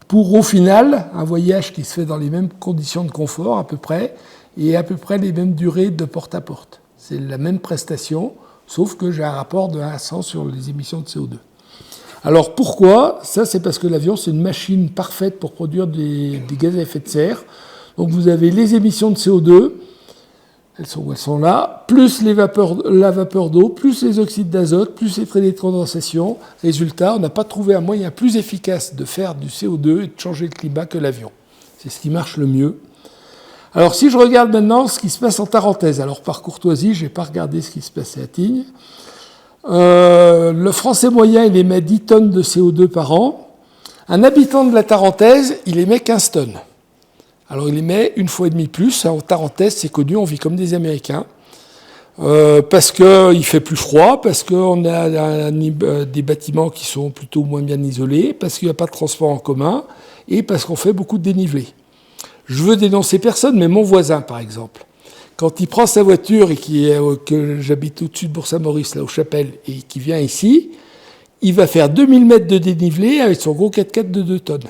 Pour, au final, un voyage qui se fait dans les mêmes conditions de confort, à peu près, et à peu près les mêmes durées de porte à porte. C'est la même prestation, sauf que j'ai un rapport de 1 à 100 sur les émissions de CO2. Alors pourquoi ? Ça, c'est parce que l'avion, c'est une machine parfaite pour produire des gaz à effet de serre. Donc vous avez les émissions de CO2, elles sont là, plus la vapeur d'eau, plus les oxydes d'azote, plus les traînées de condensation. Résultat, on n'a pas trouvé un moyen plus efficace de faire du CO2 et de changer le climat que l'avion. C'est ce qui marche le mieux. Alors si je regarde maintenant ce qui se passe en Tarentaise, alors par courtoisie, je n'ai pas regardé ce qui se passait à Tignes. Le Français moyen, il émet 10 tonnes de CO2 par an. Un habitant de la Tarentaise, il émet 15 tonnes. Alors il émet 1,5 fois plus. En Tarentaise, c'est connu, on vit comme des Américains. Parce qu'il fait plus froid, parce qu'on a des bâtiments qui sont plutôt moins bien isolés, parce qu'il n'y a pas de transport en commun, et parce qu'on fait beaucoup de dénivelé. Je veux dénoncer personne, mais mon voisin, par exemple, quand il prend sa voiture et que j'habite au-dessus de Bourg-Saint-Maurice, là aux Chapelles, et qui vient ici, il va faire 2000 mètres de dénivelé avec son gros 4x4 de 2 tonnes.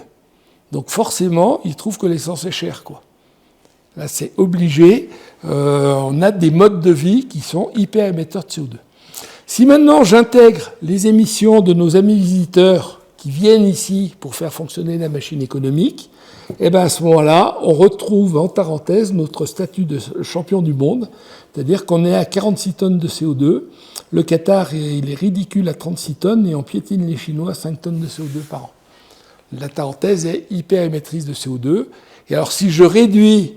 Donc forcément, il trouve que l'essence est chère, quoi. Là, c'est obligé. On a des modes de vie qui sont hyper émetteurs de CO2. Si maintenant j'intègre les émissions de nos amis visiteurs qui viennent ici pour faire fonctionner la machine économique, et bien à ce moment-là, on retrouve en Tarentaise notre statut de champion du monde, c'est-à-dire qu'on est à 46 tonnes de CO2. Le Qatar, il est ridicule à 36 tonnes et on piétine les Chinois à 5 tonnes de CO2 par an. La Tarentaise est hyper émettrice de CO2. Et alors si je réduis,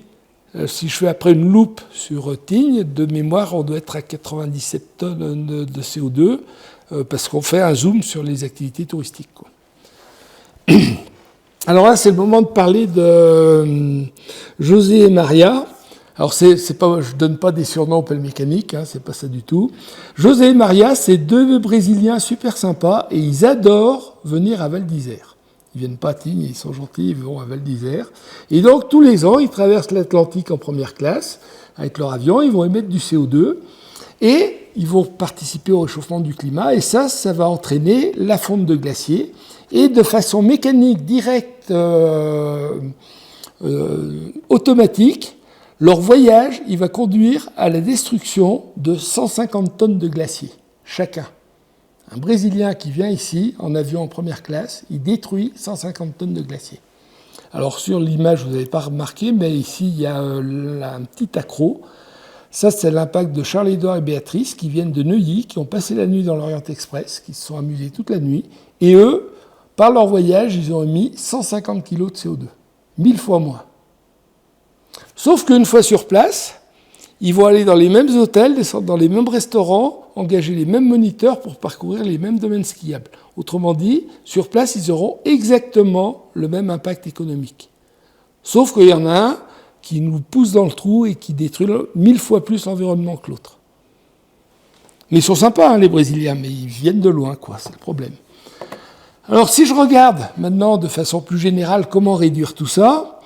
si je fais après une loupe sur Tignes, de mémoire, on doit être à 97 tonnes de CO2 parce qu'on fait un zoom sur les activités touristiques, quoi. Alors là, c'est le moment de parler de José et Maria. Alors c'est pas, je donne pas des surnoms aux pelles mécaniques, hein, c'est pas ça du tout. José et Maria, c'est 2 Brésiliens super sympas et ils adorent venir à Val d'Isère. Ils viennent pas à Tignes, ils sont gentils, ils vont à Val d'Isère. Et donc tous les ans, ils traversent l'Atlantique en première classe avec leur avion, ils vont émettre du CO2 et ils vont participer au réchauffement du climat. Et ça va entraîner la fonte de glaciers. Et de façon mécanique, directe, automatique, leur voyage, il va conduire à la destruction de 150 tonnes de glaciers, chacun. Un Brésilien qui vient ici, en avion en première classe, il détruit 150 tonnes de glaciers. Alors sur l'image, vous n'avez pas remarqué, mais ici, il y a un petit accroc. Ça, c'est l'impact de Charles-Édouard et Béatrice, qui viennent de Neuilly, qui ont passé la nuit dans l'Orient Express, qui se sont amusés toute la nuit. Et eux, par leur voyage, ils ont émis 150 kg de CO2, 1000 fois moins. Sauf qu'une fois sur place, ils vont aller dans les mêmes hôtels, descendre dans les mêmes restaurants, engager les mêmes moniteurs pour parcourir les mêmes domaines skiables. Autrement dit, sur place, ils auront exactement le même impact économique. Sauf qu'il y en a un qui nous pousse dans le trou et qui détruit 1000 fois plus l'environnement que l'autre. Mais ils sont sympas, hein, les Brésiliens, mais ils viennent de loin, quoi, c'est le problème. Alors si je regarde maintenant de façon plus générale comment réduire tout ça,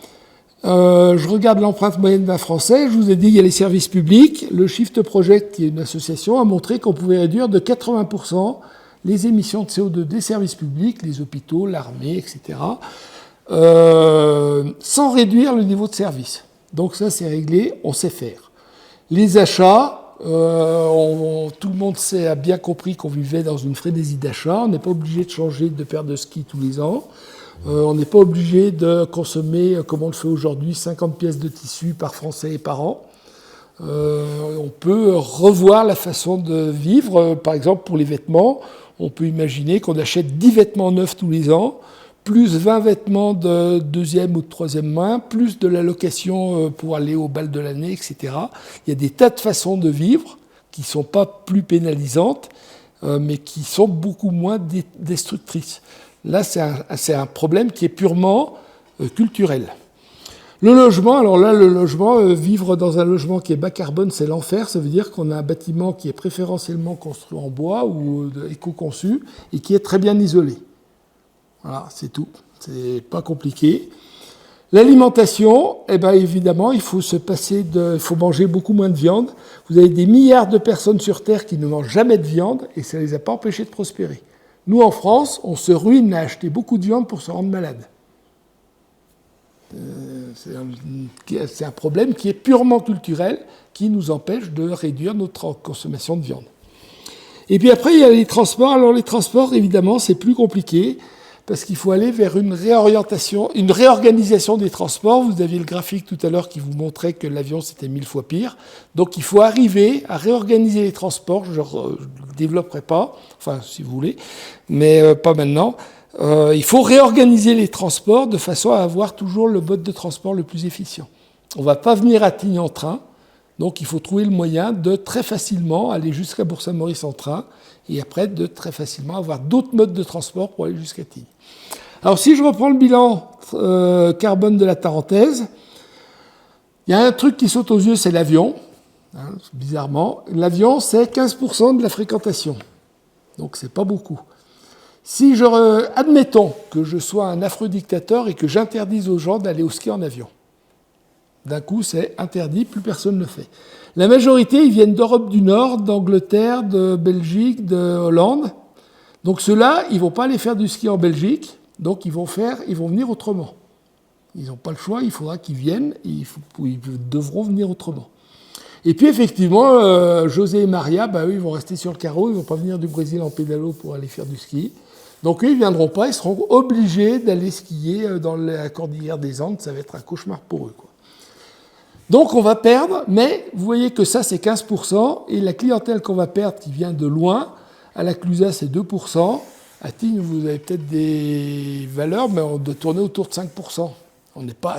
je regarde l'empreinte moyenne d'un Français, je vous ai dit il y a les services publics, le Shift Project, qui est une association, a montré qu'on pouvait réduire de 80% les émissions de CO2 des services publics, les hôpitaux, l'armée, etc., sans réduire le niveau de service. Donc ça c'est réglé, on sait faire. Les achats, tout le monde a bien compris qu'on vivait dans une frénésie d'achat. On n'est pas obligé de changer de paire de skis tous les ans. On n'est pas obligé de consommer, comme on le fait aujourd'hui, 50 pièces de tissu par Français et par an. On peut revoir la façon de vivre. Par exemple, pour les vêtements, on peut imaginer qu'on achète 10 vêtements neufs tous les ans, plus 20 vêtements de deuxième ou de troisième main, plus de la location pour aller au bal de l'année, etc. Il y a des tas de façons de vivre qui ne sont pas plus pénalisantes, mais qui sont beaucoup moins destructrices. Là, c'est un problème qui est purement culturel. Le logement, alors là, le logement, vivre dans un logement qui est bas carbone, c'est l'enfer. Ça veut dire qu'on a un bâtiment qui est préférentiellement construit en bois ou éco-conçu et qui est très bien isolé. Voilà, c'est tout. C'est pas compliqué. L'alimentation, eh ben évidemment, il faut il faut manger beaucoup moins de viande. Vous avez des milliards de personnes sur Terre qui ne mangent jamais de viande et ça ne les a pas empêchés de prospérer. Nous, en France, on se ruine à acheter beaucoup de viande pour se rendre malade. C'est un problème qui est purement culturel, qui nous empêche de réduire notre consommation de viande. Et puis après, il y a les transports. Alors les transports, évidemment, c'est plus compliqué, parce qu'il faut aller vers une réorganisation des transports. Vous aviez le graphique tout à l'heure qui vous montrait que l'avion, c'était 1000 fois pire. Donc il faut arriver à réorganiser les transports. Je ne développerai pas, enfin si vous voulez, mais pas maintenant. Il faut réorganiser les transports de façon à avoir toujours le mode de transport le plus efficient. On ne va pas venir à Tignes en train, donc il faut trouver le moyen de très facilement aller jusqu'à Bourg-Saint-Maurice en train et après de très facilement avoir d'autres modes de transport pour aller jusqu'à Tignes. Alors si je reprends le bilan carbone de la Tarentaise, il y a un truc qui saute aux yeux, c'est l'avion. Bizarrement, l'avion c'est 15% de la fréquentation, donc c'est pas beaucoup. Si admettons que je sois un affreux dictateur et que j'interdise aux gens d'aller au ski en avion. D'un coup, c'est interdit, plus personne ne le fait. La majorité, ils viennent d'Europe du Nord, d'Angleterre, de Belgique, de Hollande. Donc ceux-là, ils ne vont pas aller faire du ski en Belgique, donc ils vont venir autrement. Ils n'ont pas le choix, il faudra qu'ils viennent, ils devront venir autrement. Et puis effectivement, José et Maria, eux, ils vont rester sur le carreau, ils ne vont pas venir du Brésil en pédalo pour aller faire du ski. Donc eux, ils ne viendront pas, ils seront obligés d'aller skier dans la cordillère des Andes, ça va être un cauchemar pour eux, quoi. Donc on va perdre, mais vous voyez que ça c'est 15%, et la clientèle qu'on va perdre qui vient de loin, à la Clusaz c'est 2%, à Tignes vous avez peut-être des valeurs, mais on doit tourner autour de 5%.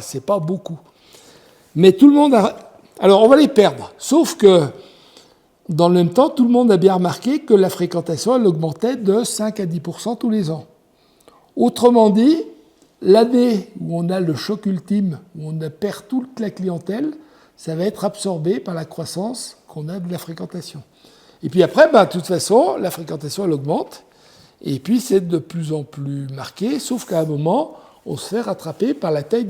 C'est pas beaucoup. Mais tout le monde a... Alors on va les perdre, sauf que dans le même temps, tout le monde a bien remarqué que la fréquentation elle augmentait de 5 à 10% tous les ans. Autrement dit, l'année où on a le choc ultime, où on perd toute la clientèle, ça va être absorbé par la croissance qu'on a de la fréquentation. Et puis après, de toute façon, la fréquentation elle augmente, et puis c'est de plus en plus marqué, sauf qu'à un moment, on se fait rattraper par la taille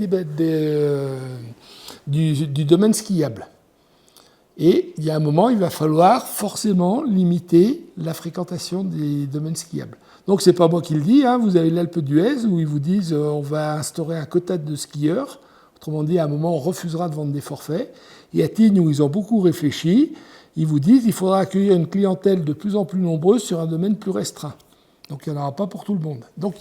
du domaine skiable. Et il y a un moment, il va falloir forcément limiter la fréquentation des domaines skiables. Donc c'est pas moi qui le dis, vous avez l'Alpe d'Huez où ils vous disent on va instaurer un quota de skieurs. Autrement dit, à un moment, on refusera de vendre des forfaits. Et à Tignes, où ils ont beaucoup réfléchi, ils vous disent qu'il faudra accueillir une clientèle de plus en plus nombreuse sur un domaine plus restreint. Donc il n'y en aura pas pour tout le monde. Donc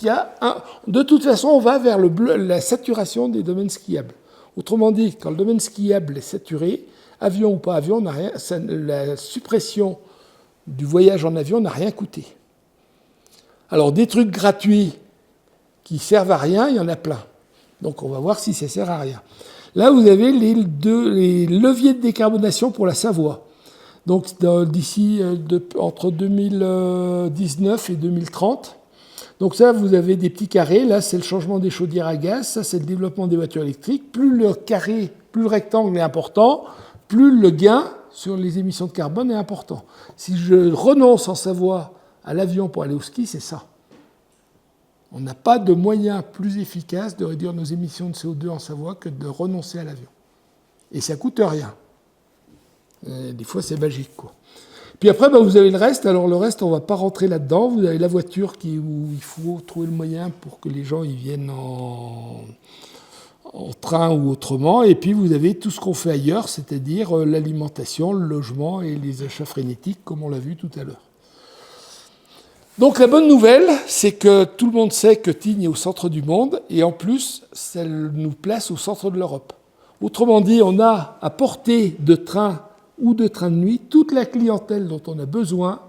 de toute façon, on va vers la saturation des domaines skiables. Autrement dit, quand le domaine skiable est saturé, avion ou pas avion, la suppression du voyage en avion n'a rien coûté. Alors des trucs gratuits qui servent à rien, il y en a plein. Donc on va voir si ça sert à rien. Là, vous avez les leviers de décarbonation pour la Savoie. Donc d'ici entre 2019 et 2030. Donc ça, vous avez des petits carrés. Là, c'est le changement des chaudières à gaz. Ça, c'est le développement des voitures électriques. Plus le rectangle est important, plus le gain sur les émissions de carbone est important. Si je renonce en Savoie à l'avion pour aller au ski, c'est ça. On n'a pas de moyen plus efficace de réduire nos émissions de CO2 en Savoie que de renoncer à l'avion. Et ça ne coûte rien. Des fois, c'est magique, quoi. Puis après, vous avez le reste. Alors le reste, on ne va pas rentrer là-dedans. Vous avez la voiture où il faut trouver le moyen pour que les gens ils viennent en train ou autrement. Et puis vous avez tout ce qu'on fait ailleurs, c'est-à-dire l'alimentation, le logement et les achats frénétiques, comme on l'a vu tout à l'heure. Donc la bonne nouvelle, c'est que tout le monde sait que Tignes est au centre du monde, et en plus, ça nous place au centre de l'Europe. Autrement dit, on a à portée de train ou de train de nuit toute la clientèle dont on a besoin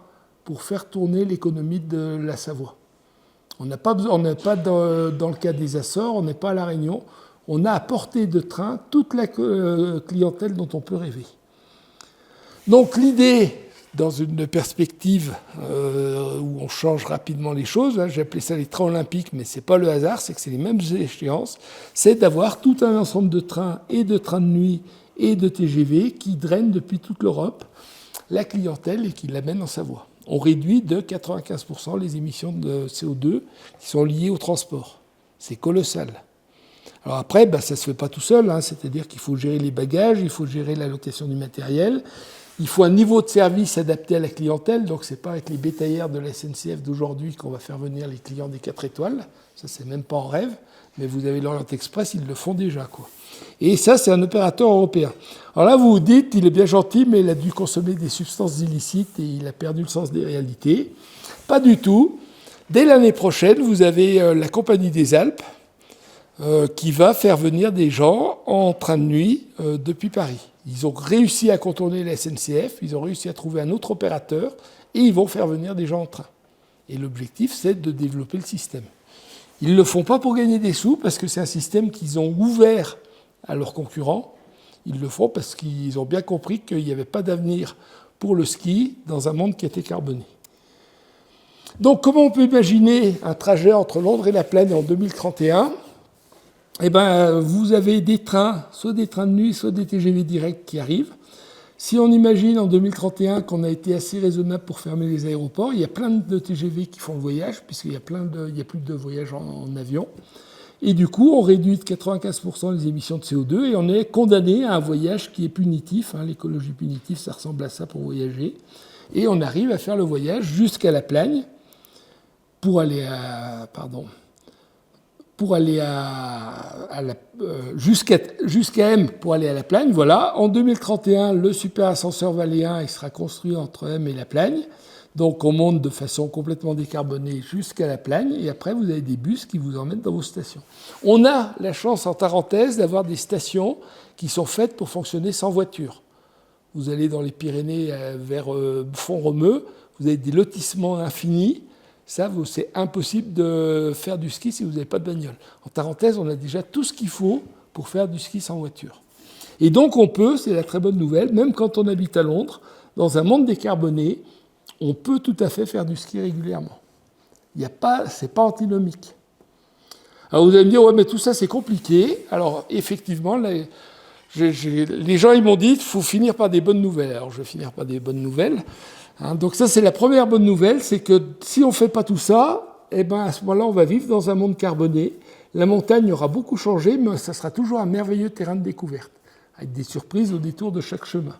pour faire tourner l'économie de la Savoie. On n'est pas dans le cas des Açores, on n'est pas à La Réunion, on a à portée de train toute la clientèle dont on peut rêver. Donc l'idée dans une perspective où on change rapidement les choses. Hein, j'ai appelé ça les trains olympiques, mais ce n'est pas le hasard, c'est que c'est les mêmes échéances. C'est d'avoir tout un ensemble de trains et de trains de nuit et de TGV qui drainent depuis toute l'Europe la clientèle et qui l'amènent en Savoie. On réduit de 95% les émissions de CO2 qui sont liées au transport. C'est colossal. Alors après, ça ne se fait pas tout seul, hein, c'est-à-dire qu'il faut gérer les bagages, il faut gérer la location du matériel, il faut un niveau de service adapté à la clientèle, donc ce n'est pas avec les bétaillères de la SNCF d'aujourd'hui qu'on va faire venir les clients des 4 étoiles, ça c'est même pas en rêve, mais vous avez l'Orient Express, ils le font déjà, quoi. Et ça, c'est un opérateur européen. Alors là, vous vous dites, il est bien gentil, mais il a dû consommer des substances illicites et il a perdu le sens des réalités. Pas du tout. Dès l'année prochaine, vous avez la Compagnie des Alpes qui va faire venir des gens en train de nuit depuis Paris. Ils ont réussi à contourner la SNCF, ils ont réussi à trouver un autre opérateur et ils vont faire venir des gens en train. Et l'objectif, c'est de développer le système. Ils ne le font pas pour gagner des sous, parce que c'est un système qu'ils ont ouvert à leurs concurrents. Ils le font parce qu'ils ont bien compris qu'il n'y avait pas d'avenir pour le ski dans un monde qui était carboné. Donc comment on peut imaginer un trajet entre Londres et la Plaine en 2031 ? Eh bien, vous avez des trains, soit des trains de nuit, soit des TGV directs qui arrivent. Si on imagine en 2031 qu'on a été assez raisonnable pour fermer les aéroports, il y a plein de TGV qui font le voyage, puisqu'il y a plus de voyages en avion. Et du coup, on réduit de 95% les émissions de CO2 et on est condamné à un voyage qui est punitif. Hein, l'écologie punitive, ça ressemble à ça pour voyager. Et on arrive à faire le voyage jusqu'à la Plagne pour aller à... jusqu'à M pour aller à la Plagne. Voilà. En 2031, le super ascenseur valéen il sera construit entre M et la Plagne. Donc on monte de façon complètement décarbonée jusqu'à la Plagne et après vous avez des bus qui vous emmènent dans vos stations. On a la chance en Tarentaise d'avoir des stations qui sont faites pour fonctionner sans voiture. Vous allez dans les Pyrénées vers Font-Romeu, vous avez des lotissements infinis. Ça, c'est impossible de faire du ski si vous n'avez pas de bagnole. En Tarentaise, on a déjà tout ce qu'il faut pour faire du ski sans voiture. Et donc on peut, c'est la très bonne nouvelle, même quand on habite à Londres, dans un monde décarboné, on peut tout à fait faire du ski régulièrement. C'est pas antinomique. Alors vous allez me dire, ouais, mais tout ça c'est compliqué. Alors effectivement, les gens ils m'ont dit, il faut finir par des bonnes nouvelles. Alors je vais finir par des bonnes nouvelles. Hein, donc ça c'est la première bonne nouvelle, c'est que si on ne fait pas tout ça, eh ben à ce moment-là on va vivre dans un monde carboné. La montagne aura beaucoup changé, mais ça sera toujours un merveilleux terrain de découverte, avec des surprises au détour de chaque chemin.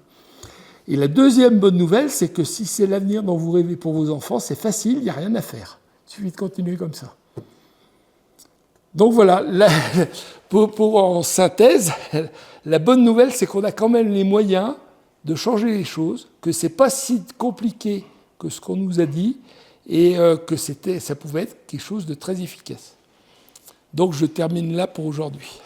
Et la deuxième bonne nouvelle, c'est que si c'est l'avenir dont vous rêvez pour vos enfants, c'est facile, il n'y a rien à faire. Il suffit de continuer comme ça. Donc voilà, pour en synthèse, la bonne nouvelle, c'est qu'on a quand même les moyens de changer les choses, que ce n'est pas si compliqué que ce qu'on nous a dit, et que ça pouvait être quelque chose de très efficace. Donc je termine là pour aujourd'hui.